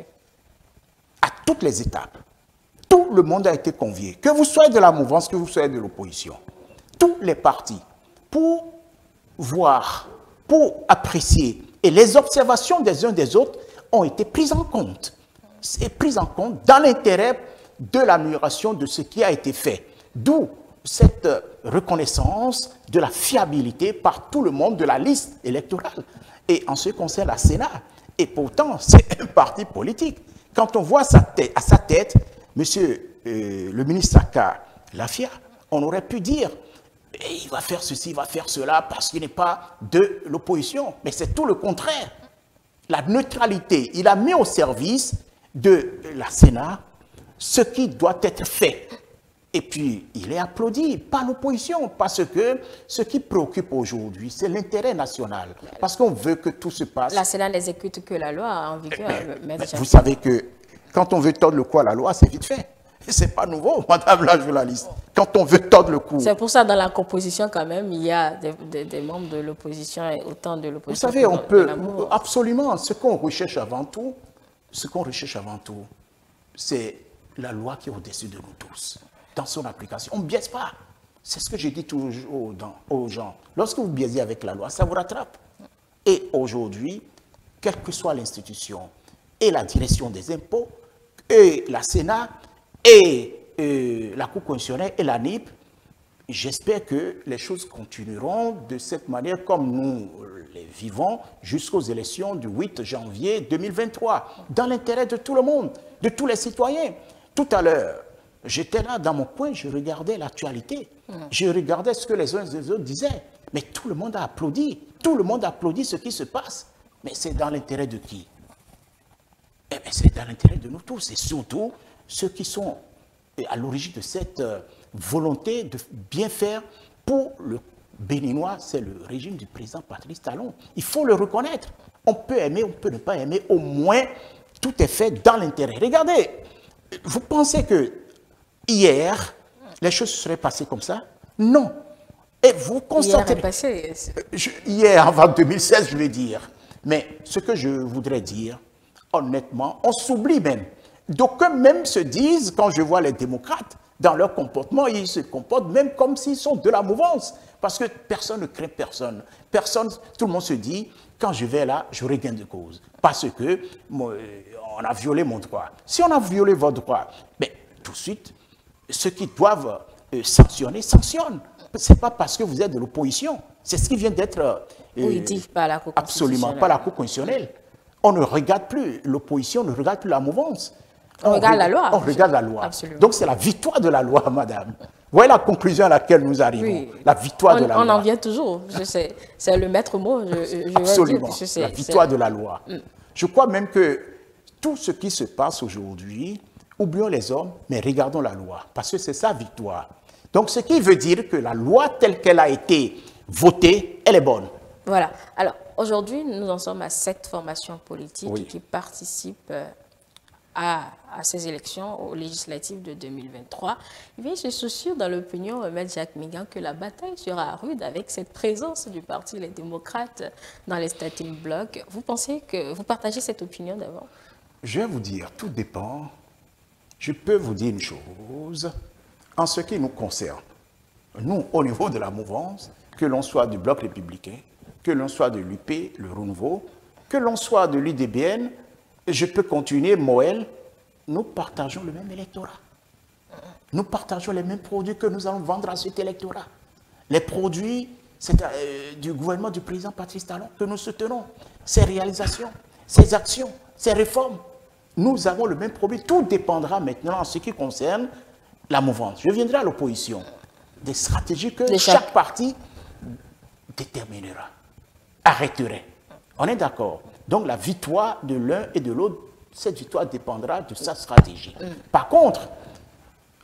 S2: À toutes les étapes, tout le monde a été convié. Que vous soyez de la mouvance, que vous soyez de l'opposition. Tous les partis, pour voir, pour apprécier. Et les observations des uns des autres ont été prises en compte. C'est prises en compte dans l'intérêt de l'amélioration de ce qui a été fait. D'où cette reconnaissance de la fiabilité par tout le monde de la liste électorale. Et en ce qui concerne la Sénat, et pourtant, c'est un parti politique. Quand on voit à sa tête, monsieur le ministre Saka Lafia, on aurait pu dire, il va faire ceci, il va faire cela, parce qu'il n'est pas de l'opposition. Mais c'est tout le contraire. La neutralité, il a mis au service de la Sénat ce qui doit être fait. Et puis, il est applaudi par l'opposition, parce que ce qui préoccupe aujourd'hui, c'est l'intérêt national. Parce qu'on veut que tout se passe.
S1: La Sénat n'exécute que la loi en vigueur.
S2: Vous savez que quand on veut tordre le cou à la loi, c'est vite fait. C'est pas nouveau, madame la journaliste. Quand on veut tordre le cou.
S1: C'est pour ça, dans la composition, quand même, il y a des membres de l'opposition et autant de l'opposition.
S2: Vous savez, on peut, absolument, ce qu'on recherche avant tout, c'est la loi qui est au-dessus de nous tous, dans son application. On ne biaise pas. C'est ce que je dis toujours aux gens. Lorsque vous biaisez avec la loi, ça vous rattrape. Et aujourd'hui, quelle que soit l'institution, et la direction des impôts, et la Sénat, et la Cour constitutionnelle, et la NIP, j'espère que les choses continueront de cette manière comme nous les vivons jusqu'aux élections du 8 janvier 2023, dans l'intérêt de tout le monde, de tous les citoyens. Tout à l'heure, j'étais là dans mon coin, je regardais l'actualité, je regardais ce que les uns et les autres disaient, mais tout le monde a applaudi, ce qui se passe. Mais c'est dans l'intérêt de qui? Eh bien, c'est dans l'intérêt de nous tous, et surtout ceux qui sont à l'origine de cette volonté de bien faire pour le Béninois, c'est le régime du président Patrice Talon. Il faut le reconnaître. On peut aimer, on peut ne pas aimer, au moins tout est fait dans l'intérêt. Regardez, vous pensez que hier, les choses seraient passées comme ça? Non. Et vous constatez... Hier, avant 2016, je vais dire. Mais ce que je voudrais dire, honnêtement, on s'oublie même. D'aucuns même se disent, quand je vois les démocrates, dans leur comportement, ils se comportent même comme s'ils sont de la mouvance. Parce que personne ne craint personne. Tout le monde se dit, quand je vais là, j'aurai gain de cause. Parce que on a violé mon droit. Si on a violé votre droit, ben, tout de suite, ceux qui doivent sanctionner, sanctionnent. Ce n'est pas parce que vous êtes de l'opposition. C'est ce qui vient d'être...
S1: dit par la Cour constitutionnelle.
S2: Absolument, par la Cour constitutionnelle. On ne regarde plus l'opposition, on ne regarde plus la mouvance.
S1: On regarde la loi.
S2: On regarde la loi.
S1: Absolument.
S2: Donc c'est la victoire de la loi, madame. Vous voyez la conclusion à laquelle nous arrivons. Oui. La victoire de la loi.
S1: On en vient toujours. C'est le maître mot.
S2: Absolument. La victoire de la loi. Je crois même que tout ce qui se passe aujourd'hui, oublions les hommes, mais regardons la loi. Parce que c'est sa victoire. Donc ce qui veut dire que la loi telle qu'elle a été votée, elle est bonne.
S1: Voilà. Alors aujourd'hui, nous en sommes à 7 formations politiques qui participent à ces élections aux législatives de 2023. Eh bien, je suis sûr dans l'opinion de M. Jacques Migan que la bataille sera rude avec cette présence du Parti Les Démocrates dans les starting blocks. Vous pensez que vous partagez cette opinion d'abord?
S2: Je vais vous dire, tout dépend. Je peux vous dire une chose en ce qui nous concerne. Nous, au niveau de la mouvance, que l'on soit du Bloc républicain, que l'on soit de l'UP, le Renouveau, que l'on soit de l'UDBN, je peux continuer, Moël, nous partageons le même électorat. Nous partageons les mêmes produits que nous allons vendre à cet électorat. Les produits du gouvernement du président Patrice Talon que nous soutenons, ses réalisations, ses actions, ses réformes. Nous avons le même produit. Tout dépendra maintenant en ce qui concerne la mouvance. Je viendrai à l'opposition. Des stratégies que chaque parti déterminera, arrêterait. On est d'accord. Donc la victoire de l'un et de l'autre, cette victoire dépendra de sa stratégie. Par contre,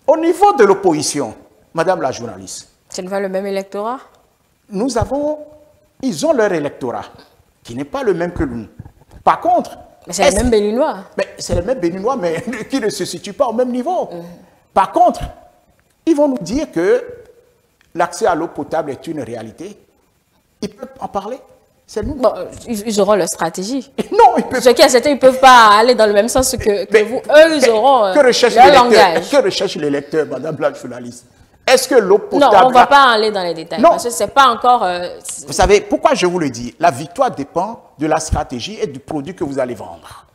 S2: au niveau de l'opposition, madame la journaliste...
S1: Ce n'est pas le même électorat?
S2: Ils ont leur électorat, qui n'est pas le même que nous. Par contre...
S1: Mais c'est les mêmes Béninois.
S2: C'est les mêmes Béninois, mais qui ne se situent pas au même niveau. Par contre, ils vont nous dire que l'accès à l'eau potable est une réalité. Ils peuvent en parler. C'est nous.
S1: Bon, ils auront leur stratégie.
S2: Non, ils peuvent...
S1: Ce qui est certain, ils ne peuvent pas aller dans le même sens que vous. Eux, ils auront leur langage.
S2: Que recherche l'électeur, madame la journaliste? Est-ce que l'eau potable...
S1: Non, on ne va pas aller dans les détails. Non. Parce que ce n'est pas encore...
S2: Vous savez, pourquoi je vous le dis? La victoire dépend de la stratégie et du produit que vous allez vendre.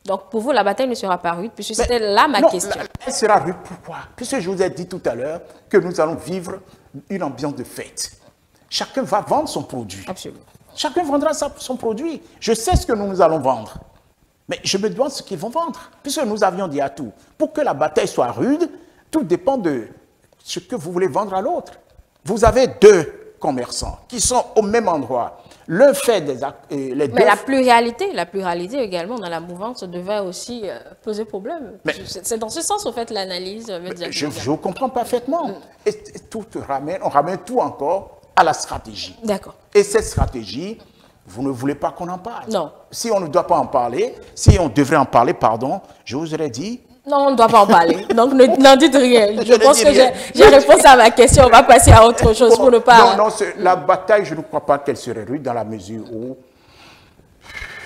S1: Donc, pour vous, la bataille ne sera pas rude, puisque c'était là ma question.
S2: Elle sera rude, pourquoi? Puisque je vous ai dit tout à l'heure que nous allons vivre une ambiance de fête. Chacun va vendre son produit.
S1: Absolument.
S2: Chacun vendra son produit. Je sais ce que nous allons vendre. Mais je me demande ce qu'ils vont vendre. Puisque nous avions dit à tout. Pour que la bataille soit rude, tout dépend de ce que vous voulez vendre à l'autre. Vous avez deux commerçants qui sont au même endroit. L'un fait des actes... Mais
S1: la pluralité également dans la mouvance devait aussi poser problème. C'est dans ce sens, au fait, l'analyse.
S2: Je vous comprends parfaitement. Et on ramène tout encore à la stratégie.
S1: D'accord.
S2: Et cette stratégie, vous ne voulez pas qu'on en parle.
S1: Non.
S2: Si on ne doit pas en parler, si on devrait en parler, pardon, je vous aurais dit,
S1: Non, on ne doit pas en parler. Donc, n'en dites rien. Je pense que
S2: rien.
S1: j'ai répondu à ma question. On va passer à autre chose pour ne pas...
S2: Non, la bataille, je ne crois pas qu'elle serait rude dans la mesure où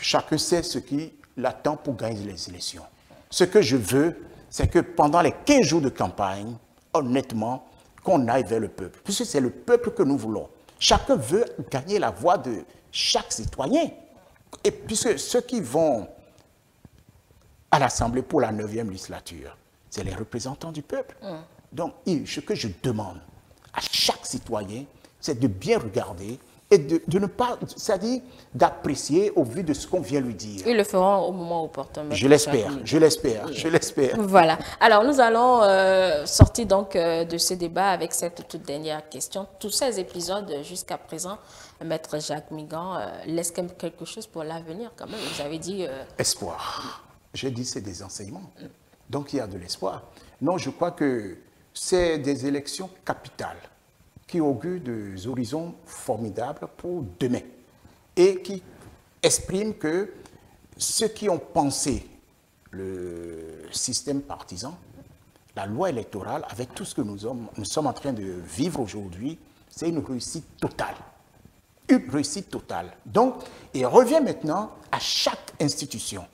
S2: chacun sait ce qui l'attend pour gagner les élections. Ce que je veux, c'est que pendant les 15 jours de campagne, honnêtement, qu'on aille vers le peuple. Puisque c'est le peuple que nous voulons. Chacun veut gagner la voix de chaque citoyen. Et puisque ceux qui vont à l'Assemblée pour la 9e législature, c'est les représentants du peuple. Donc, ce que je demande à chaque citoyen, c'est de bien regarder et de ne pas, c'est-à-dire d'apprécier au vu de ce qu'on vient lui dire.
S1: Ils le feront au moment opportun.
S2: Je l'espère, je l'espère, je l'espère.
S1: Voilà. Alors, nous allons sortir donc de ce débat avec cette toute dernière question. Tous ces épisodes jusqu'à présent, Maître Jacques Migan laissent quand même quelque chose pour l'avenir quand même. Vous avez dit...
S2: Espoir. J'ai dit c'est des enseignements. Donc, il y a de l'espoir. Non, je crois que c'est des élections capitales qui augurent des horizons formidables pour demain et qui expriment que ceux qui ont pensé le système partisan, la loi électorale, avec tout ce que nous sommes en train de vivre aujourd'hui, c'est une réussite totale. Une réussite totale. Donc, il revient maintenant à chaque institution,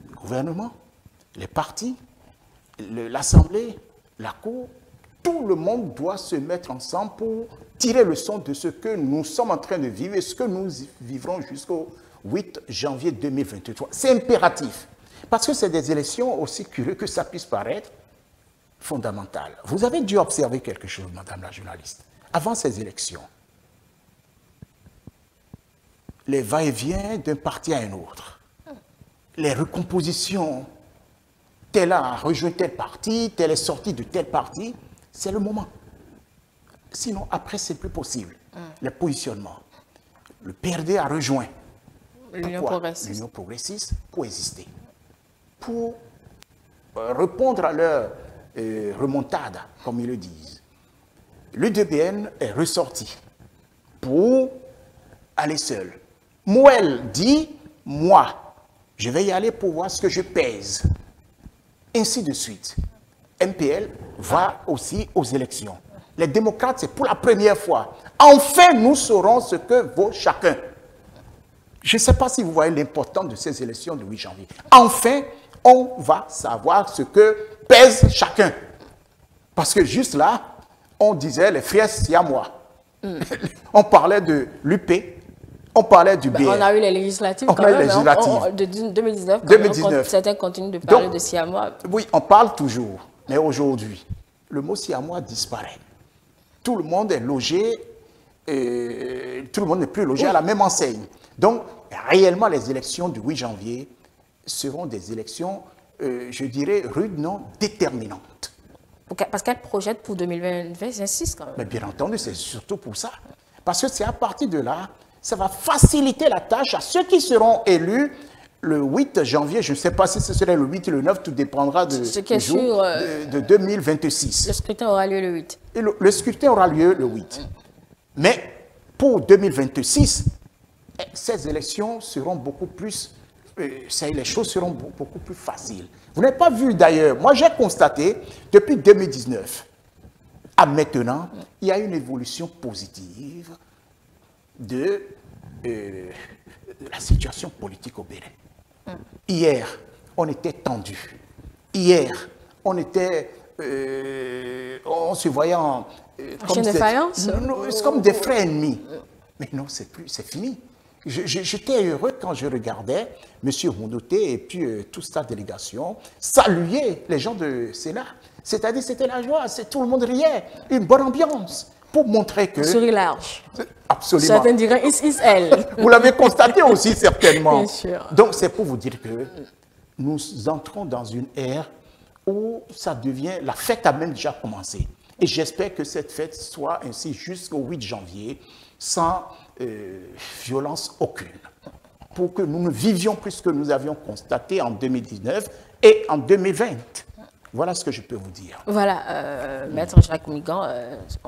S2: le gouvernement, les partis, l'Assemblée, la Cour, tout le monde doit se mettre ensemble pour tirer le son de ce que nous sommes en train de vivre et ce que nous vivrons jusqu'au 8 janvier 2023. C'est impératif, parce que c'est des élections, aussi curieux que ça puisse paraître, fondamentales. Vous avez dû observer quelque chose, madame la journaliste. Avant ces élections, les va-et-vient d'un parti à un autre, les recompositions, tel a rejoint tel parti, tel est sorti de tel parti, c'est le moment. Sinon, après, c'est plus possible. Les positionnements. Le PRD a rejoint l'Union progressiste pour exister. Pour répondre à leur remontada, comme ils le disent. L'UDBN est ressorti pour aller seul. Mouel dit, moi, je vais y aller pour voir ce que je pèse. Ainsi de suite. MPL va aussi aux élections. Les démocrates, c'est pour la première fois. Enfin, nous saurons ce que vaut chacun. Je ne sais pas si vous voyez l'importance de ces élections du 8 janvier. Enfin, on va savoir ce que pèse chacun. Parce que juste là, on disait les frères siamois. On parlait de l'UP, on parlait du BR.
S1: On a eu les législatives quand même. De 2019,
S2: 2019.
S1: Certains continuent de parler de siamois.
S2: Oui, on parle toujours. Mais aujourd'hui, le mot siamois disparaît. Tout le monde est logé, tout le monde n'est plus logé à la même enseigne. Donc, réellement, les élections du 8 janvier seront des élections, je dirais, rudes, non déterminantes.
S1: Parce qu'elle projette pour 2020, j'insiste quand même.
S2: Mais bien entendu, c'est surtout pour ça. Parce que c'est à partir de là, ça va faciliter la tâche à ceux qui seront élus le 8 janvier. Je ne sais pas si ce serait le 8 ou le 9, tout dépendra de, de 2026.
S1: Le scrutin aura lieu le 8.
S2: Et le scrutin aura lieu le 8. Mais pour 2026, ces élections seront beaucoup plus, les choses seront beaucoup plus faciles. Vous n'avez pas vu d'ailleurs, moi j'ai constaté, depuis 2019 à maintenant, il y a une évolution positive de la situation politique au Bénin. Hier, on était tendu. Hier, on était, on se voyait comme des frères ennemis. Mais non, c'est fini. J'étais heureux quand je regardais M. Mondoté et puis toute sa délégation saluer les gens du Sénat. C'est-à-dire, c'était la joie, tout le monde riait, une bonne ambiance, pour montrer que...
S1: Souris large.
S2: Absolument.
S1: Certains diraient, it's elle.
S2: Vous l'avez constaté aussi, certainement.
S1: Bien sûr.
S2: Donc, c'est pour vous dire que nous entrons dans une ère où ça devient... La fête a même déjà commencé. Et j'espère que cette fête soit ainsi jusqu'au 8 janvier, sans violence aucune. Pour que nous ne vivions plus ce que nous avions constaté en 2019 et en 2020. Voilà ce que je peux vous dire.
S1: Voilà, Maître Jacques Migan,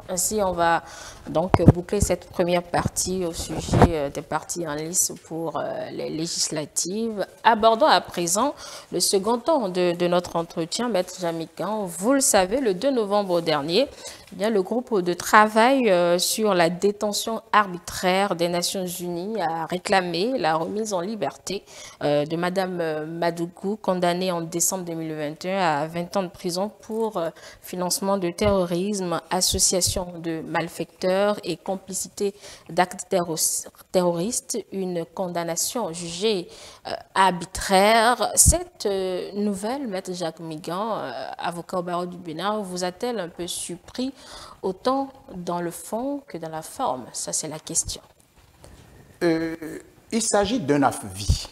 S1: ainsi on va donc boucler cette première partie au sujet des partis en lice pour les législatives. Abordons à présent le second temps de notre entretien, Maître Jacques Migan. Vous le savez, le 2 novembre dernier, eh bien, le groupe de travail sur la détention arbitraire des Nations Unies a réclamé la remise en liberté de Madame Madougou, condamnée en décembre 2021 à 20 ans de prison pour financement de terrorisme, association de malfaiteurs et complicité d'actes terroristes, une condamnation jugée arbitraire. Cette nouvelle, Maître Jacques Migan, avocat au barreau du Bénin, vous a-t-elle un peu surpris autant dans le fond que dans la forme? Ça, c'est la question.
S2: Il s'agit d'un avis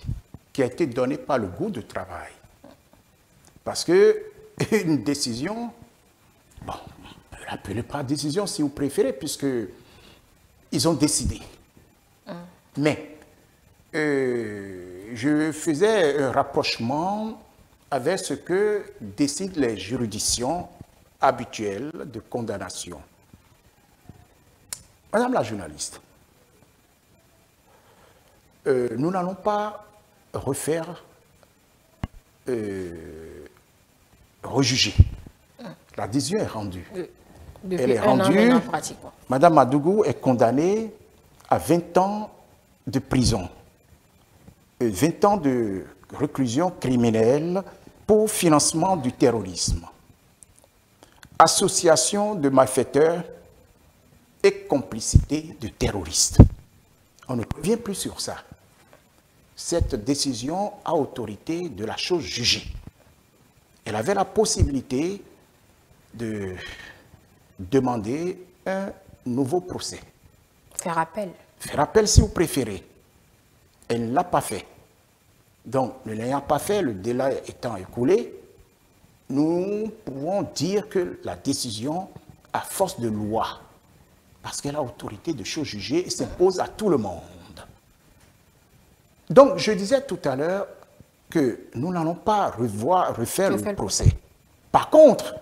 S2: qui a été donné par le groupe de travail. Parce que une décision, bon, on peut l'appeler pas décision si vous préférez, puisque ils ont décidé. Mais je faisais un rapprochement avec ce que décident les juridictions habituelles de condamnation. Madame la journaliste, nous n'allons pas refaire, rejuger. La décision est rendue. Elle est rendue. Madame Madougou est condamnée à 20 ans de prison, 20 ans de réclusion criminelle pour financement du terrorisme, association de malfaiteurs et complicité de terroristes. On ne revient plus sur ça. Cette décision a autorité de la chose jugée. Elle avait la possibilité de demander un nouveau procès.
S1: Faire appel.
S2: Faire appel si vous préférez. Elle ne l'a pas fait. Donc, ne l'ayant pas fait, le délai étant écoulé, nous pouvons dire que la décision a force de loi, parce qu'elle a autorité de chose jugée et s'impose à tout le monde. Donc, je disais tout à l'heure que nous n'allons pas refaire le procès. Par contre,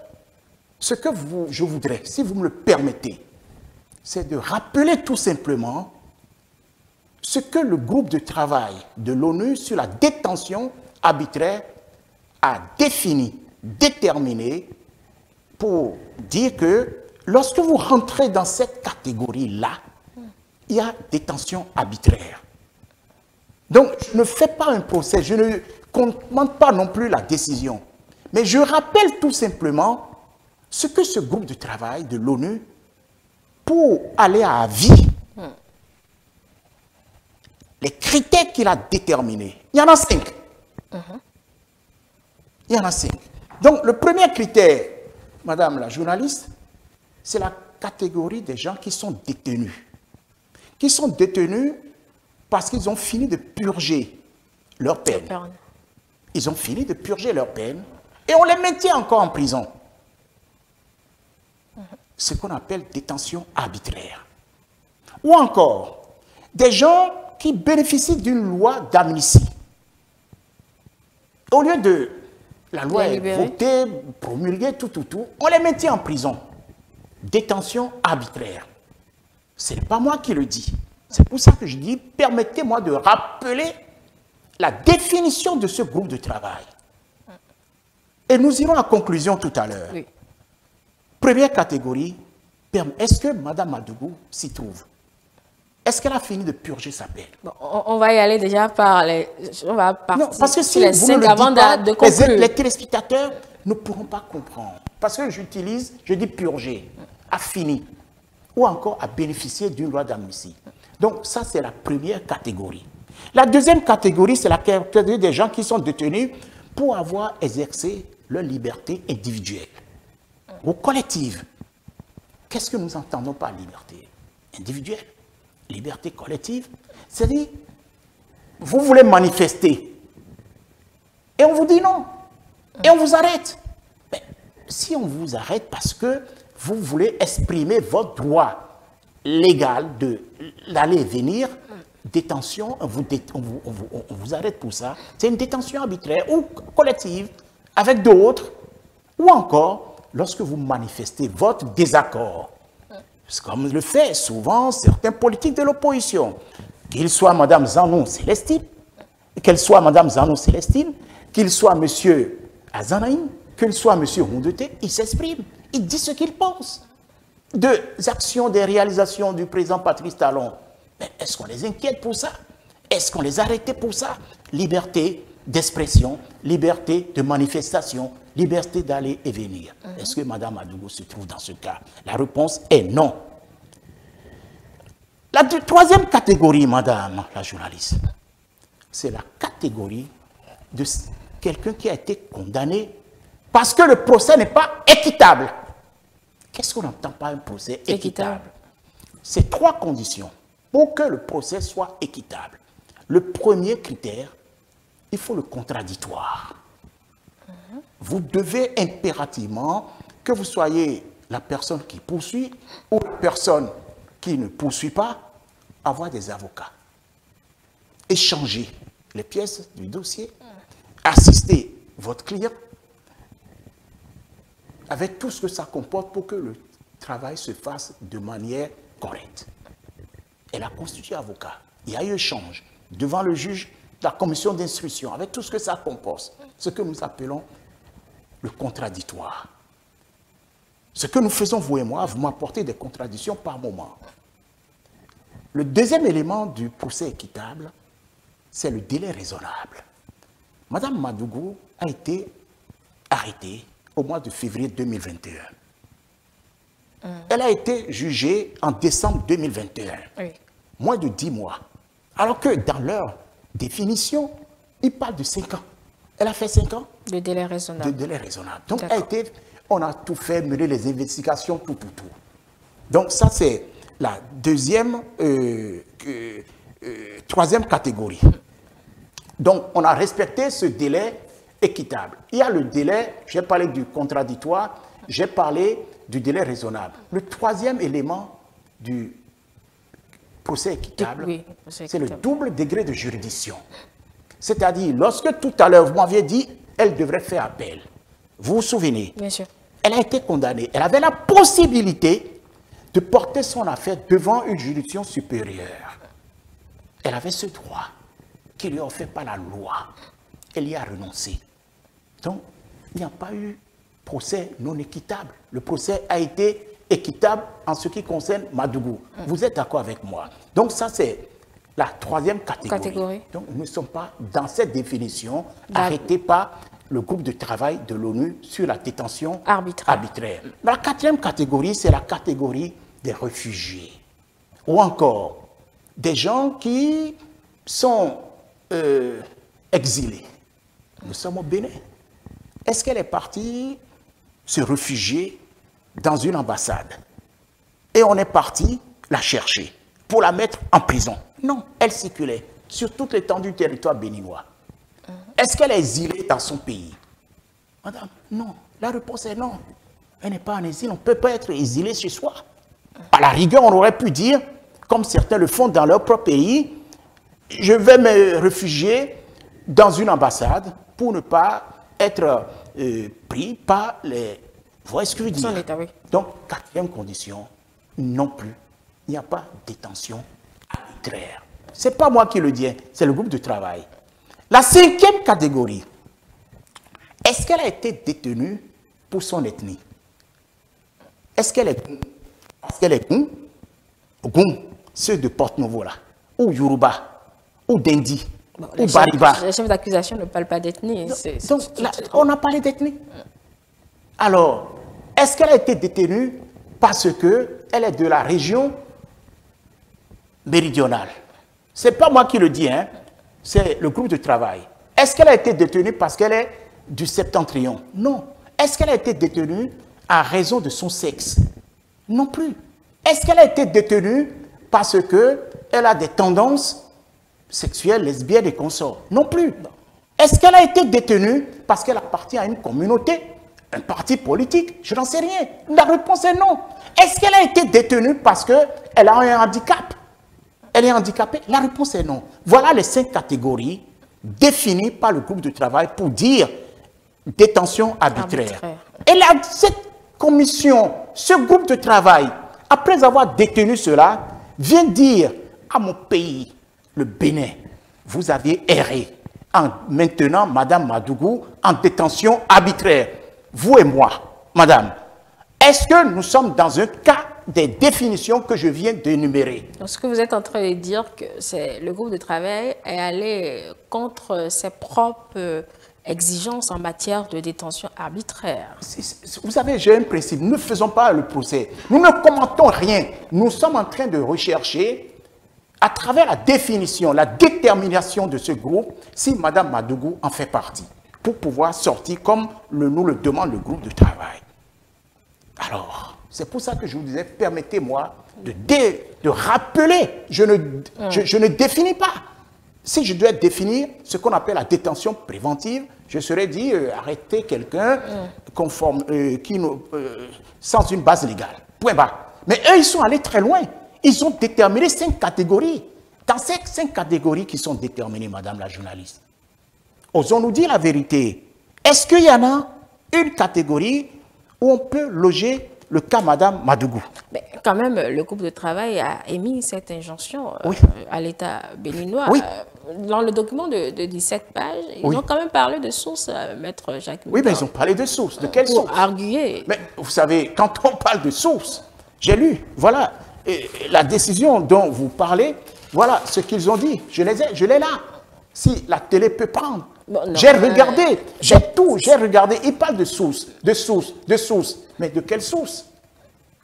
S2: ce que je voudrais, si vous me le permettez, c'est de rappeler tout simplement ce que le groupe de travail de l'ONU sur la détention arbitraire a défini, déterminé, pour dire que lorsque vous rentrez dans cette catégorie-là, il y a détention arbitraire. Donc, je ne fais pas un procès, je ne commande pas non plus la décision. Mais je rappelle tout simplement ce que ce groupe de travail de l'ONU, pour aller à avis, les critères qu'il a déterminés, il y en a 5. Il y en a 5. Donc, le premier critère, madame la journaliste, c'est la catégorie des gens qui sont détenus. Qui sont détenus parce qu'ils ont fini de purger leur peine. Ils ont fini de purger leur peine et on les maintient encore en prison. Ce qu'on appelle détention arbitraire. Ou encore, des gens qui bénéficient d'une loi d'amnistie. Au lieu de la loi est votée, promulguée, tout, on les maintient en prison. Détention arbitraire. Ce n'est pas moi qui le dis. C'est pour ça que je dis, permettez-moi de rappeler la définition de ce groupe de travail. Et nous irons à conclusion tout à l'heure. Oui. Première catégorie, est-ce que Mme Madougou s'y trouve? Est-ce qu'elle a fini de purger sa peine?
S1: Bon, on va y aller déjà par les... On va partir
S2: non, parce que si
S1: les
S2: vous
S1: 5 avant de conclure.
S2: Les téléspectateurs ne pourront pas comprendre. Parce que je dis purger, a fini. Ou encore à bénéficier d'une loi d'amnistie. Donc ça, c'est la première catégorie. La deuxième catégorie, c'est la catégorie des gens qui sont détenus pour avoir exercé leur liberté individuelle ou collective. Qu'est-ce que nous entendons par liberté individuelle? Liberté collective, c'est-à-dire, vous voulez manifester et on vous dit non, et on vous arrête. Mais si on vous arrête parce que vous voulez exprimer votre droit légal d'aller et venir, détention, on vous arrête pour ça, c'est une détention arbitraire ou collective avec d'autres Ou encore, lorsque vous manifestez votre désaccord, comme le fait souvent certains politiques de l'opposition, qu'il soit Mme Zanou Célestine, qu'elle soit Mme Zanou Célestine, qu'il soit M. Azanaïm, qu'il soit M. Houndete, ils s'expriment, ils disent ce qu'ils pensent des actions, des réalisations du président Patrice Talon. Mais est-ce qu'on les inquiète pour ça? Est-ce qu'on les arrête pour ça? Liberté d'expression, liberté de manifestation, liberté d'aller et venir. Est-ce que Mme Madougou se trouve dans ce cas? La réponse est non. La troisième catégorie, Madame la journaliste, c'est la catégorie de quelqu'un qui a été condamné parce que le procès n'est pas équitable. Qu'est-ce qu'on entend par un procès équitable? C'est trois conditions pour que le procès soit équitable. Le premier critère, il faut le contradictoire. Vous devez impérativement, que vous soyez la personne qui poursuit ou la personne qui ne poursuit pas, avoir des avocats. Échanger les pièces du dossier, assister votre client, avec tout ce que ça comporte pour que le travail se fasse de manière correcte. Elle a constitué avocat. Il y a eu échange devant le juge, la commission d'instruction, avec tout ce que ça comporte, ce que nous appelons le contradictoire. Ce que nous faisons, vous et moi, vous m'apportez des contradictions par moment. Le deuxième élément du procès équitable, c'est le délai raisonnable. Madame Madougou a été arrêtée au mois de février 2021. Elle a été jugée en décembre 2021. Oui. Moins de 10 mois. Alors que dans leur définition, ils parlent de 5 ans. Elle a fait 5 ans.
S1: De délai raisonnable.
S2: De délai raisonnable. Donc, on a tout fait, mener les investigations, tout. Donc, ça, c'est la troisième catégorie. Donc, on a respecté ce délai équitable. Il y a le délai, j'ai parlé du contradictoire, j'ai parlé du délai raisonnable. Le troisième élément du procès équitable, c'est le double degré de juridiction. C'est-à-dire, lorsque tout à l'heure, vous m'aviez dit, elle devrait faire appel. Vous vous souvenez?
S1: Bien sûr.
S2: Elle a été condamnée. Elle avait la possibilité de porter son affaire devant une juridiction supérieure. Elle avait ce droit qui lui est offert par la loi. Elle y a renoncé. Donc, il n'y a pas eu procès non équitable. Le procès a été équitable en ce qui concerne Madougou. Vous êtes d'accord avec moi? Donc, ça, c'est la troisième catégorie. Donc, nous ne sommes pas dans cette définition arrêtés par le groupe de travail de l'ONU sur la détention arbitraire. La quatrième catégorie, c'est la catégorie des réfugiés. Ou encore, des gens qui sont exilés. Nous sommes au Bénin. Est-ce qu'elle est partie se réfugier dans une ambassade? Et on est parti la chercher pour la mettre en prison? Non, elle circulait sur toute l'étendue du territoire béninois. Est-ce qu'elle est exilée dans son pays? Madame, non. La réponse est non. Elle n'est pas en exil. On ne peut pas être exilé chez soi. À la rigueur, on aurait pu dire, comme certains le font dans leur propre pays, je vais me réfugier dans une ambassade pour ne pas être pris par les... Vous voyez ce que je veux dire?
S1: Oui.
S2: Donc, quatrième condition, non plus. Il n'y a pas de détention arbitraire. Ce n'est pas moi qui le dis, c'est le groupe de travail. La cinquième catégorie, est-ce qu'elle a été détenue pour son ethnie? Est-ce qu'elle est Goum? Est-ce qu'elle est Goum? Goum, ceux de Porte-Nouveau là, ou Yoruba, ou Dendi, ou Bariba.
S1: Les chefs d'accusation ne parlent pas d'ethnie.
S2: Donc, on a parlé d'ethnie. Alors, est-ce qu'elle a été détenue parce qu'elle est de la région méridionale? Ce n'est pas moi qui le dis, hein. C'est le groupe de travail. Est-ce qu'elle a été détenue parce qu'elle est du septentrion? Non. Est-ce qu'elle a été détenue à raison de son sexe? Non plus. Est-ce qu'elle a été détenue parce qu'elle a des tendances sexuelles, lesbiennes et consorts? Non plus. Est-ce qu'elle a été détenue parce qu'elle appartient à une communauté, un parti politique? Je n'en sais rien. La réponse est non. Est-ce qu'elle a été détenue parce qu'elle a un handicap? Elle est handicapée? La réponse est non. Voilà les 5 catégories définies par le groupe de travail pour dire détention arbitraire. Et là, cette commission, ce groupe de travail, après avoir détenu cela, vient dire à mon pays, le Bénin, vous aviez erré en maintenant Madame Madougou en détention arbitraire. Vous et moi, Madame, est-ce que nous sommes dans un cas des définitions que je viens d'énumérer?
S1: Ce que vous êtes en train de dire, que c'est le groupe de travail est allé contre ses propres exigences en matière de détention arbitraire.
S2: Vous savez, j'ai un principe, nous ne faisons pas le procès, nous ne commentons rien, nous sommes en train de rechercher à travers la définition, la détermination de ce groupe, si Mme Madougou en fait partie, pour pouvoir sortir comme nous le demande le groupe de travail. Alors, c'est pour ça que je vous disais, permettez-moi de rappeler, je ne définis pas. Si je dois définir ce qu'on appelle la détention préventive, je serais dit arrêter quelqu'un sans une base légale. Point barre. Mais eux, ils sont allés très loin. Ils ont déterminé 5 catégories. Dans ces 5 catégories qui sont déterminées, Madame la journaliste, osons-nous dire la vérité. Est-ce qu'il y en a une catégorie où on peut loger le cas Madame Madougou?
S1: Mais quand même, le groupe de travail a émis cette injonction à l'État béninois.
S2: Oui.
S1: Dans le document de 17 pages, ils ont quand même parlé de sources, Maître Jacques Migan.
S2: Oui, mais ils ont parlé de sources. De quelles sources?
S1: Pour arguer.
S2: Mais vous savez, quand on parle de sources, j'ai lu, voilà, la décision dont vous parlez, voilà ce qu'ils ont dit. Je l'ai là. Si la télé peut prendre. Bon, j'ai regardé, j'ai regardé. Ils parlent de sources, de sources, de sources. Mais de quelles sources?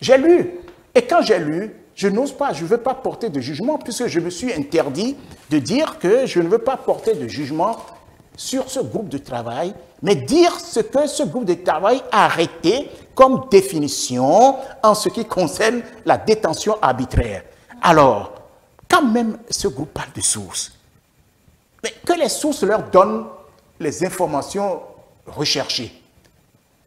S2: J'ai lu. Et quand j'ai lu, je n'ose pas, je ne veux pas porter de jugement, puisque je me suis interdit de dire que je ne veux pas porter de jugement sur ce groupe de travail, mais dire ce que ce groupe de travail a arrêté comme définition en ce qui concerne la détention arbitraire. Alors, quand même ce groupe parle de sources, mais que les sources leur donnent les informations recherchées.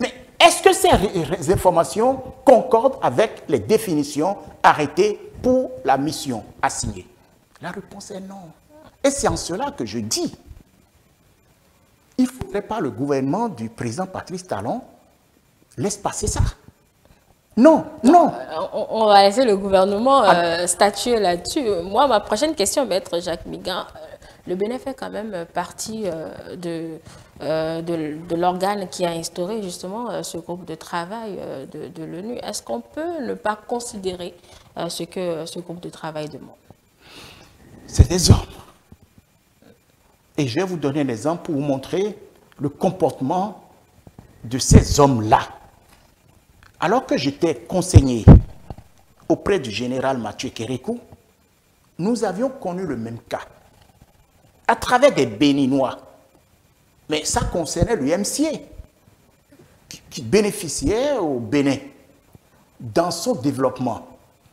S2: Mais est-ce que ces informations concordent avec les définitions arrêtées pour la mission assignée? La réponse est non. Et c'est en cela que je dis, il ne faudrait pas le gouvernement du président Patrice Talon laisse passer ça. Non, non.
S1: On va laisser le gouvernement statuer là-dessus. Moi, ma prochaine question, Maître Jacques Migan, le Bénin fait quand même partie de l'organe qui a instauré justement ce groupe de travail de l'ONU. Est-ce qu'on peut ne pas considérer ce que ce groupe de travail demande?
S2: C'est des hommes. Et je vais vous donner un exemple pour vous montrer le comportement de ces hommes-là. Alors que j'étais conseiller auprès du général Mathieu Kérékou, nous avions connu le même cas. À travers des Béninois. Mais ça concernait le MCA, qui bénéficiait au Bénin dans son développement.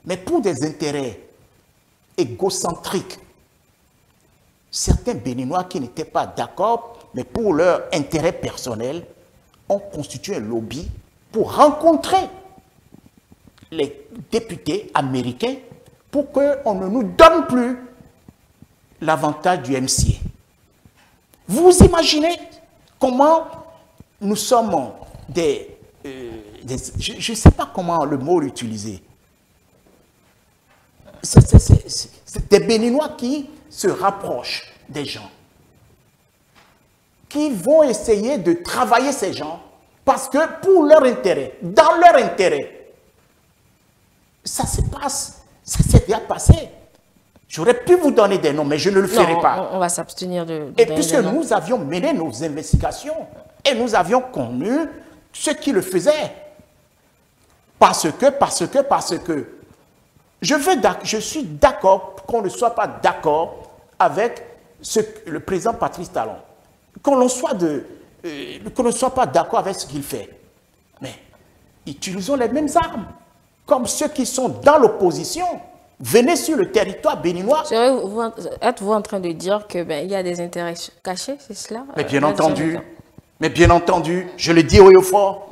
S2: Mais pour des intérêts égocentriques, certains Béninois qui n'étaient pas d'accord, mais pour leur intérêt personnel, ont constitué un lobby pour rencontrer les députés américains pour qu'on ne nous donne plus l'avantage du MCA. Vous imaginez comment nous sommes je ne sais pas comment le mot l'utiliser. C'est des Béninois qui se rapprochent des gens, qui vont essayer de travailler ces gens parce que pour leur intérêt, dans leur intérêt, ça se passe, ça s'est déjà passé. J'aurais pu vous donner des noms, mais je ne le ferai pas.
S1: On va s'abstenir de
S2: et puisque nous avions mené nos investigations et nous avions connu ceux qui le faisaient. Parce que. Je suis d'accord qu'on ne soit pas d'accord avec le président Patrice Talon. Qu'on ne soit pas d'accord avec ce qu'il fait. Mais utilisons les mêmes armes. Comme ceux qui sont dans l'opposition. Venez sur le territoire béninois.
S1: Êtes-vous en train de dire qu'il y a des intérêts cachés, c'est cela?
S2: Mais bien entendu, je le dis haut et fort.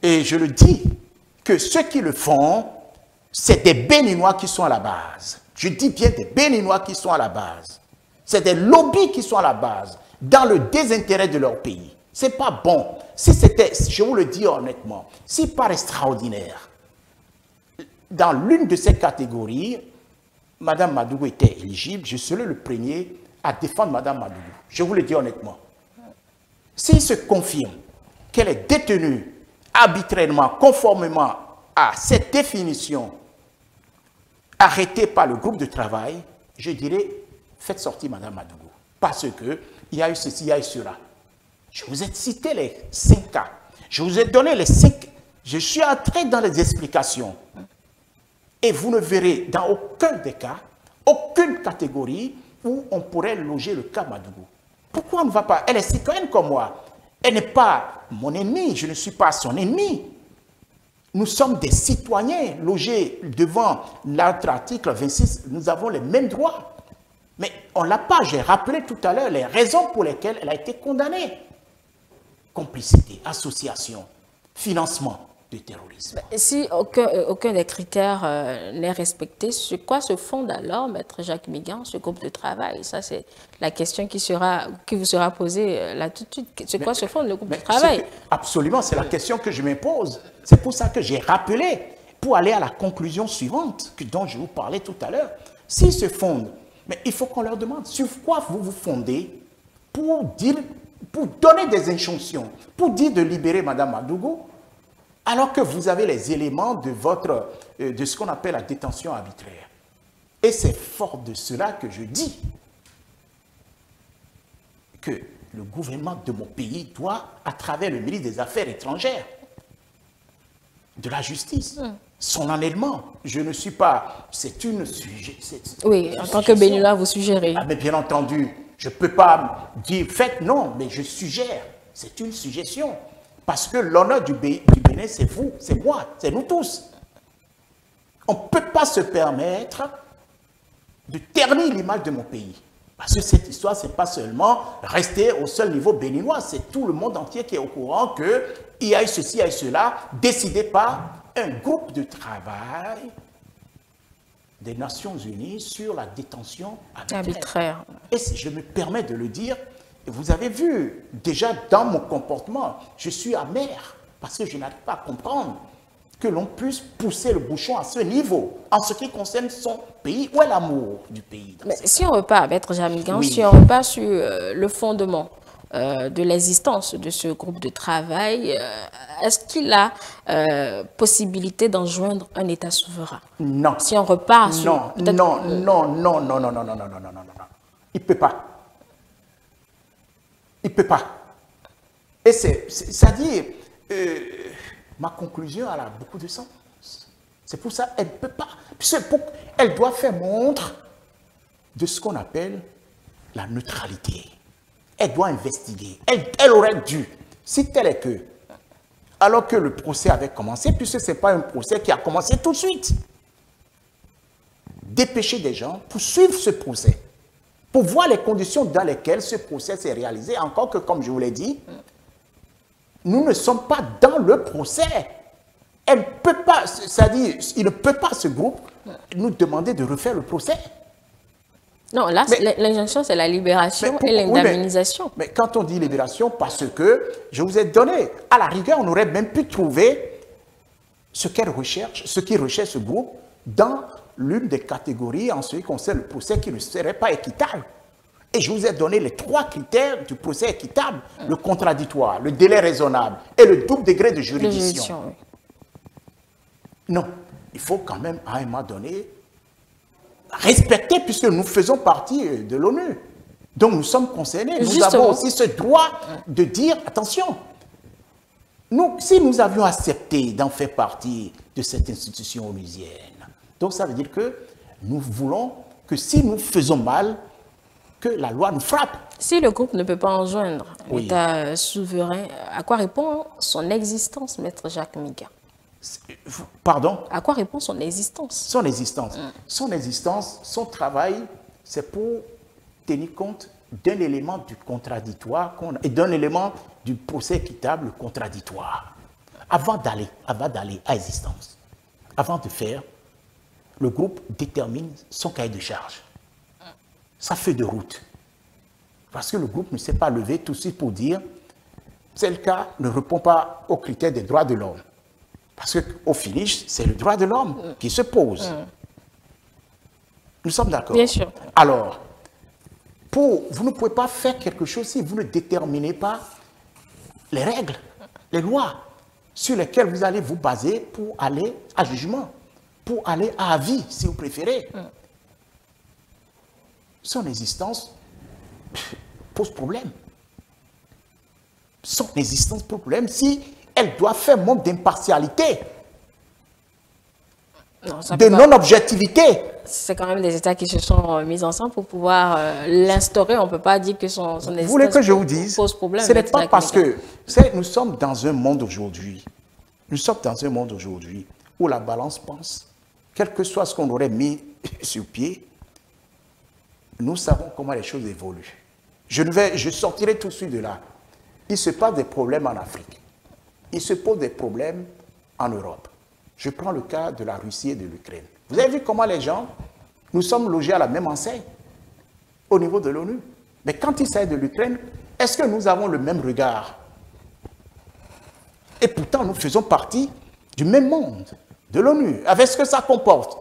S2: Et je le dis que ceux qui le font, c'est des Béninois qui sont à la base. Je dis bien des Béninois qui sont à la base. C'est des lobbies qui sont à la base, dans le désintérêt de leur pays. C'est pas bon. Si c'était, je vous le dis honnêtement, si par extraordinaire, dans l'une de ces catégories, Mme Madougou était éligible, je serais le premier à défendre Mme Madougou. Je vous le dis honnêtement. S'il se confirme qu'elle est détenue arbitrairement, conformément à cette définition arrêtée par le groupe de travail, je dirais, faites sortir Mme Madougou. Parce qu'il y a eu ceci, il y a eu cela. Je vous ai cité les 5 cas. Je vous ai donné les 5. Je suis entré dans les explications. Et vous ne verrez dans aucun des cas, aucune catégorie où on pourrait loger le cas Madougou. Pourquoi on ne va pas? Elle est citoyenne comme moi. Elle n'est pas mon ennemi, je ne suis pas son ennemi. Nous sommes des citoyens logés devant notre article 26, nous avons les mêmes droits. Mais on ne l'a pas, j'ai rappelé tout à l'heure les raisons pour lesquelles elle a été condamnée. Complicité, association, financement du terrorisme.
S1: Si aucun des critères n'est respecté, sur quoi se fonde alors, Maître Jacques Miguin, ce groupe de travail? Ça, c'est la question qui vous sera posée là tout de suite. Sur quoi se fonde le groupe de travail?
S2: Absolument, c'est la question que je me pose. C'est pour ça que j'ai rappelé, pour aller à la conclusion suivante, dont je vous parlais tout à l'heure. S'ils se fondent, mais il faut qu'on leur demande sur quoi vous vous fondez pour donner des injonctions, pour dire de libérer Mme Madougou, alors que vous avez les éléments de ce qu'on appelle la détention arbitraire. Et c'est fort de cela que je dis que le gouvernement de mon pays doit, à travers le ministre des Affaires étrangères, de la justice, son enlèvement. Je ne suis pas... C'est une sujet...
S1: Oui, en tant que Béninois, vous suggérez.
S2: Ah, mais bien entendu, je ne peux pas dire faites, non, mais je suggère. C'est une suggestion. Parce que l'honneur du Bénin, c'est vous, c'est moi, c'est nous tous. On ne peut pas se permettre de ternir l'image de mon pays. Parce que cette histoire, ce n'est pas seulement rester au seul niveau béninois, c'est tout le monde entier qui est au courant qu'il y a eu ceci, il y a eu cela, décidé par un groupe de travail des Nations Unies sur la détention arbitraire. Et si je me permets de le dire, vous avez vu, déjà dans mon comportement, je suis amer parce que je n'arrive pas à comprendre que l'on puisse pousser le bouchon à ce niveau en ce qui concerne son pays. Où est l'amour du pays?
S1: Mais si on repart, Maître Jamigan, si on repart sur le fondement de l'existence de ce groupe de travail, est-ce qu'il a possibilité d'enjoindre un État souverain?
S2: Non.
S1: Si on repart sur...
S2: Non. Il ne peut pas. Il ne peut pas. Et c'est-à-dire, ma conclusion, elle a beaucoup de sens. C'est pour ça qu'elle ne peut pas. Elle doit faire montre de ce qu'on appelle la neutralité. Elle doit investiguer. Elle aurait dû, si tel est que, alors que le procès avait commencé, puisque ce n'est pas un procès qui a commencé tout de suite, dépêcher des gens pour suivre ce procès, pour voir les conditions dans lesquelles ce procès s'est réalisé, encore que, comme je vous l'ai dit, nous ne sommes pas dans le procès. Elle ne peut pas, c'est-à-dire, il ne peut pas, ce groupe, nous demander de refaire le procès.
S1: Non, là, l'injonction, c'est la libération et l'indemnisation.
S2: Mais quand on dit libération, parce que je vous ai donné, à la rigueur, on aurait même pu trouver ce qu'elle recherche, ce qui recherche ce groupe, dans l'une des catégories en ce qui concerne le procès qui ne serait pas équitable. Et je vous ai donné les 3 critères du procès équitable, le contradictoire, le délai raisonnable et le double degré de juridiction.
S1: Oui.
S2: Non, il faut quand même, à un moment donné, respecter, puisque nous faisons partie de l'ONU. Donc nous sommes concernés. Nous avons aussi ce droit de dire, attention, si nous avions accepté d'en faire partie de cette institution onusienne, donc ça veut dire que nous voulons que si nous faisons mal, que la loi nous frappe.
S1: Si le groupe ne peut pas enjoindre l'État souverain, à quoi répond son existence, Maître Jacques Miguin?
S2: Pardon?
S1: À quoi répond son existence?
S2: Son existence. Son existence, son travail, c'est pour tenir compte d'un élément du contradictoire et d'un élément du procès équitable contradictoire. Avant d'aller à existence, avant de faire, le groupe détermine son cahier de charge, sa feuille de route. Parce que le groupe ne s'est pas levé tout de suite pour dire tel cas ne répond pas aux critères des droits de l'homme. Parce qu'au finish, c'est le droit de l'homme qui se pose. Nous sommes d'accord?
S1: Bien sûr.
S2: Alors, vous ne pouvez pas faire quelque chose si vous ne déterminez pas les règles, les lois sur lesquelles vous allez vous baser pour aller à jugement, pour aller à avis, si vous préférez. Son existence pose problème. Son existence pose problème si elle doit faire montre d'impartialité, de non-objectivité.
S1: C'est quand même des États qui se sont mis ensemble pour pouvoir l'instaurer. On ne peut pas dire que son existence
S2: vous voulez que je vous dise,
S1: pose problème.
S2: Ce n'est pas parce que nous sommes dans un monde aujourd'hui, où la balance pense, quel que soit ce qu'on aurait mis sur pied, nous savons comment les choses évoluent. Je sortirai tout de suite de là. Il se passe des problèmes en Afrique. Il se pose des problèmes en Europe. Je prends le cas de la Russie et de l'Ukraine. Vous avez vu comment les gens, nous sommes logés à la même enseigne au niveau de l'ONU. Mais quand il s'agit de l'Ukraine, est-ce que nous avons le même regard? Et pourtant, nous faisons partie du même monde, de l'ONU, avec ce que ça comporte.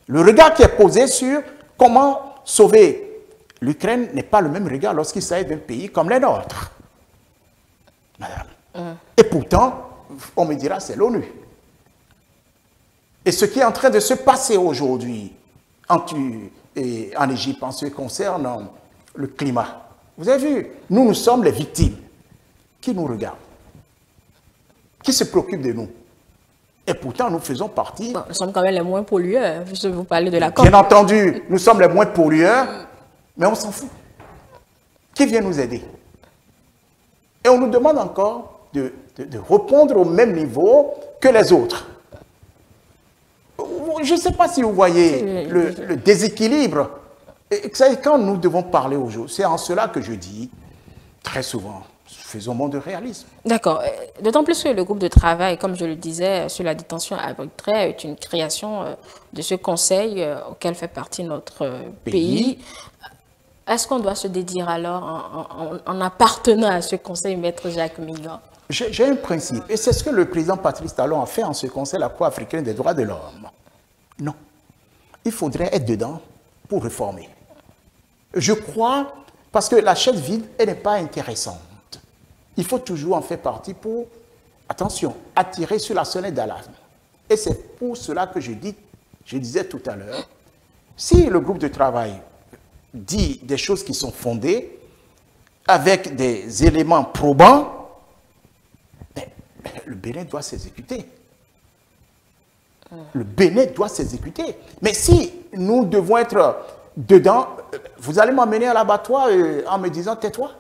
S2: Le regard qui est posé sur comment sauver l'Ukraine n'est pas le même regard lorsqu'il s'agit d'un pays comme les nôtres. Madame. Et pourtant, on me dira, c'est l'ONU. Et ce qui est en train de se passer aujourd'hui en Égypte en ce qui concerne le climat, vous avez vu, nous sommes les victimes. Qui nous regarde? Qui se préoccupe de nous? Et pourtant, nous faisons partie...
S1: Bon, nous sommes quand même les moins pollueurs, puisque vous parlez de la COP.
S2: Bien entendu, nous sommes les moins pollueurs, mais on s'en fout. Qui vient nous aider? Et on nous demande encore de répondre au même niveau que les autres. Je ne sais pas si vous voyez le déséquilibre. Et quand nous devons parler aujourd'hui, c'est en cela que je dis très souvent, faisons monde de réalisme.
S1: D'accord. D'autant plus que le groupe de travail, comme je le disais, sur la détention arbitraire est une création de ce conseil auquel fait partie notre pays. Est-ce qu'on doit se dédire alors en appartenant à ce conseil, Maître Jacques Mingan?
S2: J'ai un principe, et c'est ce que le président Patrice Talon a fait en ce conseil, la Cour africaine des droits de l'homme. Non. Il faudrait être dedans pour réformer. Je crois, parce que la chaise vide, elle n'est pas intéressante. Il faut toujours en faire partie pour, attention, attirer sur la sonnette d'alarme. Et c'est pour cela que je disais tout à l'heure, si le groupe de travail dit des choses qui sont fondées, avec des éléments probants, le Bénin doit s'exécuter. Le Bénin doit s'exécuter. Mais si nous devons être dedans, vous allez m'emmener à l'abattoir en me disant tais-toi.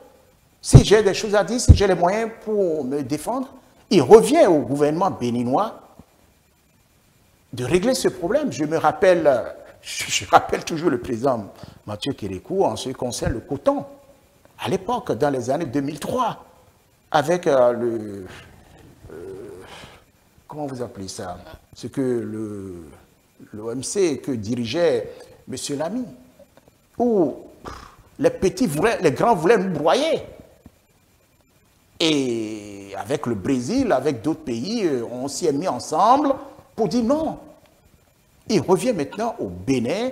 S2: Si j'ai des choses à dire, si j'ai les moyens pour me défendre, il revient au gouvernement béninois de régler ce problème. Je rappelle toujours le président Mathieu Kérékou en ce qui concerne le coton. À l'époque, dans les années 2003, avec comment vous appelez ça? Ce que l'OMC que dirigeait M. Lamy, où les grands voulaient nous broyer. Et avec le Brésil, avec d'autres pays, on s'y est mis ensemble pour dire non. Il revient maintenant au Bénin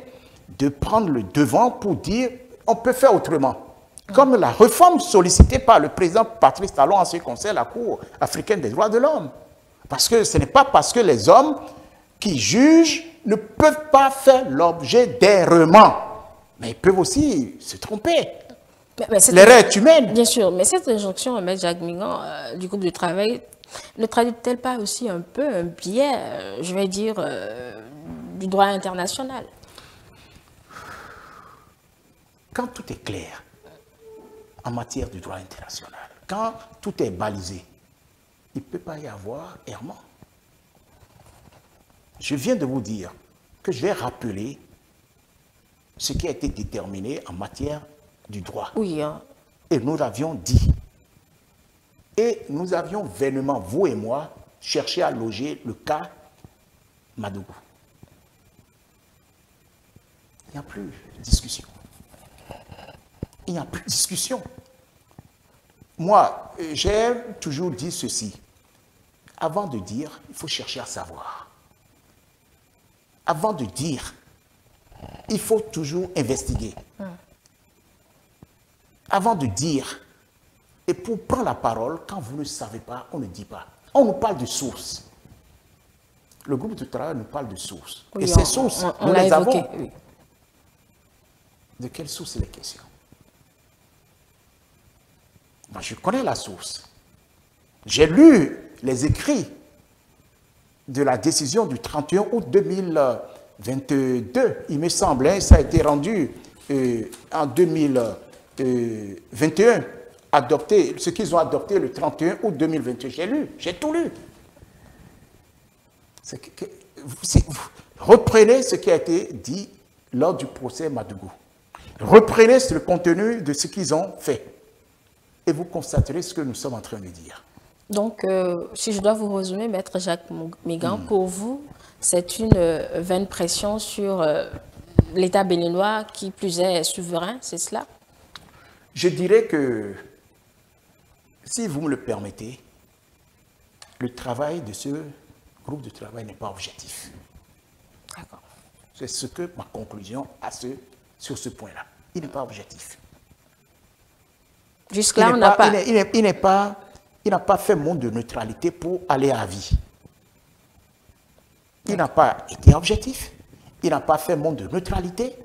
S2: de prendre le devant pour dire on peut faire autrement. Comme la réforme sollicitée par le président Patrice Talon en ce qui concerne la Cour africaine des droits de l'homme. Parce que ce n'est pas parce que les hommes qui jugent ne peuvent pas faire l'objet d'errements. Mais ils peuvent aussi se tromper. L'erreur est humaine.
S1: Bien sûr, mais cette injonction, M. Jacques Mingan, du groupe de travail, ne traduit-elle pas aussi un peu un biais, je vais dire, du droit international?
S2: Quand tout est clair en matière du droit international, quand tout est balisé, il ne peut pas y avoir errement. Je viens de vous dire que je vais rappeler ce qui a été déterminé en matière du droit.
S1: Oui. Hein.
S2: Et nous l'avions dit. Et nous avions vainement, vous et moi, cherché à loger le cas Madougou. Il n'y a plus de discussion. Il n'y a plus de discussion. moi, j'ai toujours dit ceci. Avant de dire, il faut chercher à savoir. Avant de dire, il faut toujours investiguer. Avant de dire, et pour prendre la parole, quand vous ne savez pas, on ne dit pas. On nous parle de sources. Le groupe de travail nous parle de sources.
S1: Oui,
S2: et ces sources, nous les avons.
S1: Oui.
S2: De quelle source il est question? Moi, je connais la source. J'ai lu les écrits de la décision du 31 août 2022, il me semble, hein, ça a été rendu en 2021, adopté, ce qu'ils ont adopté le 31 août 2022. J'ai lu, j'ai tout lu. Reprenez ce qui a été dit lors du procès Madougou. Reprenez le contenu de ce qu'ils ont fait. Et vous constaterez ce que nous sommes en train de dire.
S1: Donc, si je dois vous résumer, Maître Jacques Migan, pour vous, c'est une vaine pression sur l'État béninois qui plus est souverain, c'est cela?
S2: Je dirais que, si vous me le permettez, le travail de ce groupe de travail n'est pas objectif.
S1: D'accord.
S2: C'est ce que ma conclusion sur ce point-là. Il n'est pas objectif.
S1: Jusque-là, on n'a pas...
S2: Il n'a pas fait monde de neutralité pour aller à vie. Il n'a pas été objectif. Il n'a pas fait monde de neutralité.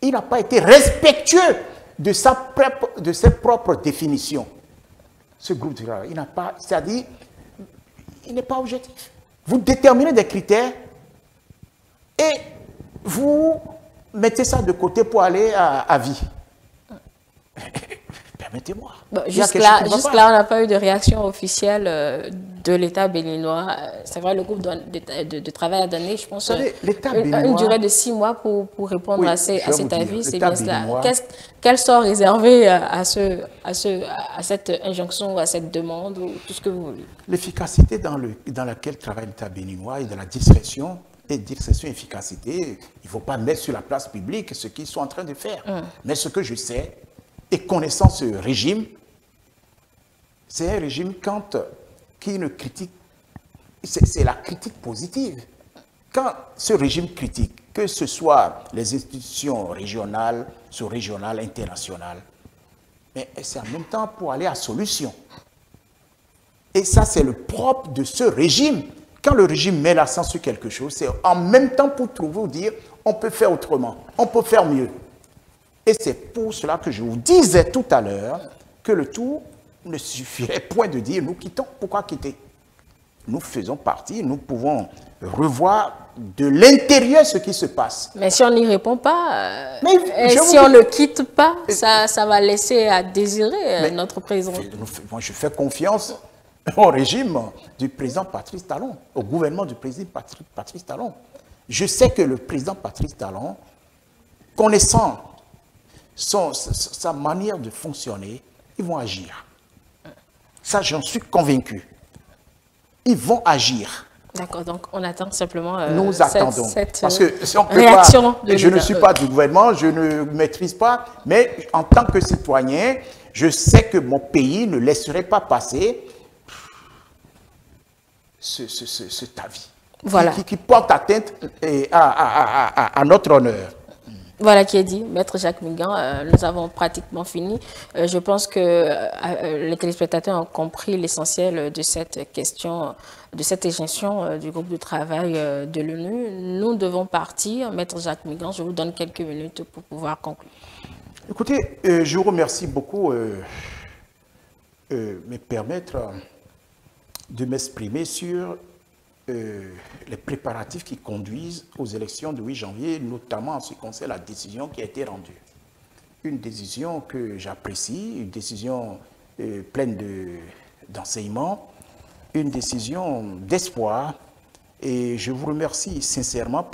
S2: Il n'a pas été respectueux de ses propres définitions. Ce groupe de travail, il n'a pas, c'est-à-dire, il n'est pas objectif. Vous déterminez des critères et vous mettez ça de côté pour aller à vie. Permettez-moi.
S1: Bon, jusque-là, on n'a pas eu de réaction officielle de l'État béninois. C'est vrai, le groupe de travail a donné, je pense, une durée de 6 mois pour répondre à cet avis. C'est bien cela. Quel sort réservé à cette injonction ou à cette demande ou tout ce que vous voulez?
S2: L'efficacité dans laquelle travaille l'État béninois et de la discrétion efficacité, il ne faut pas mettre sur la place publique ce qu'ils sont en train de faire. Mais ce que je sais, et connaissant ce régime, c'est un régime qui ne critique, c'est la critique positive. Quand ce régime critique, que ce soit les institutions régionales, sous-régionales, internationales, mais c'est en même temps pour aller à solution. Et ça, c'est le propre de ce régime. Quand le régime met l'accent sur quelque chose, c'est en même temps pour trouver ou dire, on peut faire autrement, on peut faire mieux. Et c'est pour cela que je vous disais tout à l'heure que le tout ne suffirait point de dire nous quittons. Pourquoi quitter? Nous faisons partie, nous pouvons revoir de l'intérieur ce qui se passe.
S1: Mais si on n'y répond pas, si on ne quitte pas, ça va laisser à désirer notre président.
S2: Moi, je fais confiance au régime du président Patrice Talon, au gouvernement du président Patrice Talon. Je sais que le président Patrice Talon, connaissant sa manière de fonctionner, ils vont agir. Ça, j'en suis convaincu. Ils vont agir.
S1: D'accord, donc on attend simplement
S2: nous attendons. Parce que si on peut
S1: réaction
S2: pas, je ne suis pas du gouvernement, je ne maîtrise pas, mais en tant que citoyen, je sais que mon pays ne laisserait pas passer cet avis.
S1: Voilà.
S2: Qui porte atteinte à notre honneur.
S1: Voilà qui est dit, Maître Jacques Migan, nous avons pratiquement fini. Je pense que les téléspectateurs ont compris l'essentiel de cette question, de cette injonction du groupe de travail de l'ONU. Nous devons partir. Maître Jacques Migan, je vous donne quelques minutes pour pouvoir conclure.
S2: Écoutez, je vous remercie beaucoup de me permettre de m'exprimer sur les préparatifs qui conduisent aux élections du 8 janvier, notamment en ce qui concerne la décision qui a été rendue. Une décision que j'apprécie, une décision pleine d'enseignement, une décision d'espoir. Et je vous remercie sincèrement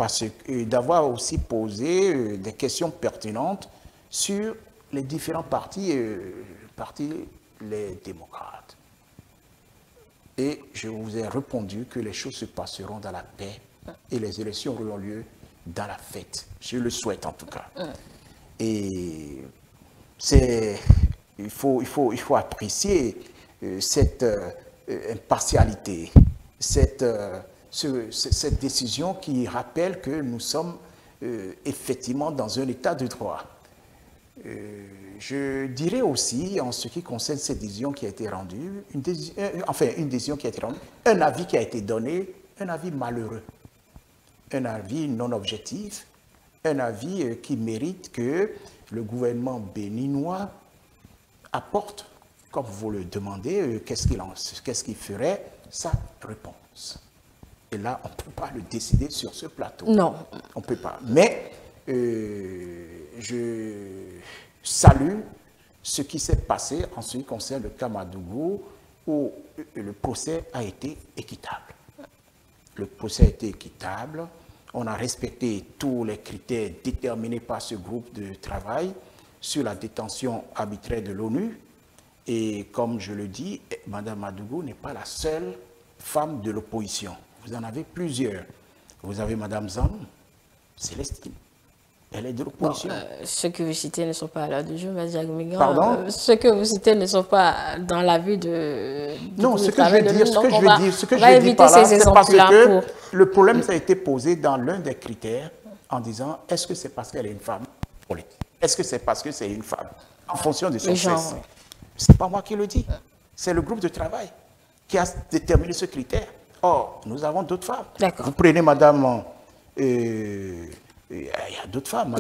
S2: d'avoir aussi posé des questions pertinentes sur les différents partis, les démocrates. Et je vous ai répondu que les choses se passeront dans la paix et les élections auront lieu dans la fête. Je le souhaite en tout cas. Et il faut apprécier cette impartialité, cette décision qui rappelle que nous sommes effectivement dans un état de droit. Je dirais aussi, en ce qui concerne cette décision qui a été rendue, une décision qui a été rendue, un avis qui a été donné, un avis malheureux, un avis non objectif, un avis qui mérite que le gouvernement béninois apporte, comme vous le demandez, qu'est-ce qu'il ferait, sa réponse. Et là, on ne peut pas le décider sur ce plateau.
S1: Non.
S2: On ne peut pas. Mais je salue ce qui s'est passé en ce qui concerne le cas Madougou, où le procès a été équitable. Le procès a été équitable. On a respecté tous les critères déterminés par ce groupe de travail sur la détention arbitraire de l'ONU. Et comme je le dis, Mme Madougou n'est pas la seule femme de l'opposition. Vous en avez plusieurs. Vous avez Mme Zan, Célestine. Elle est de l'opposition.
S1: Ceux que vous citez ne sont pas là du jeu, M. Jacques Migan.
S2: Pardon?
S1: Ceux que vous citez ne sont pas dans la vue de...
S2: Non, ce que je veux dire,
S1: c'est parce
S2: que le problème, ça a été posé dans l'un des critères en disant, est-ce que c'est parce qu'elle est une femme politique? Est-ce que c'est parce que c'est une femme? En fonction de son sexe. C'est pas moi qui le dis. C'est le groupe de travail qui a déterminé ce critère. Or, nous avons d'autres femmes. Vous prenez Madame... il y a d'autres femmes.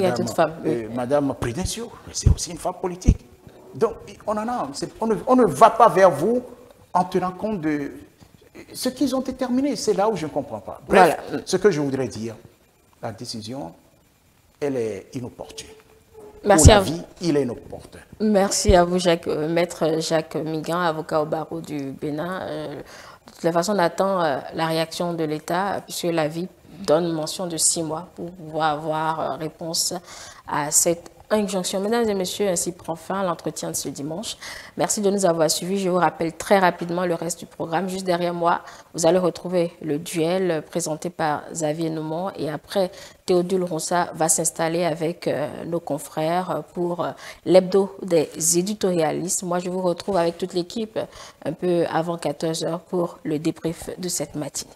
S2: Madame Prudencio, c'est aussi une femme politique. Donc, on ne va pas vers vous en tenant compte de ce qu'ils ont déterminé. C'est là où je ne comprends pas. Bref, ce que je voudrais dire, la décision, elle est inopportune.
S1: Merci à vous.
S2: Il est inopportun.
S1: Merci à vous, Maître Jacques Migan, avocat au barreau du Bénin. De toute façon, on attend la réaction de l'État, puisque l'avis donne mention de 6 mois pour pouvoir avoir réponse à cette injonction. Mesdames et messieurs, ainsi prend fin l'entretien de ce dimanche. Merci de nous avoir suivis. Je vous rappelle très rapidement le reste du programme. Juste derrière moi, vous allez retrouver le duel présenté par Xavier Noumon. Et après, Théodule Ronsa va s'installer avec nos confrères pour l'hebdo des éditorialistes. Moi, je vous retrouve avec toute l'équipe un peu avant 14 h pour le débrief de cette matinée.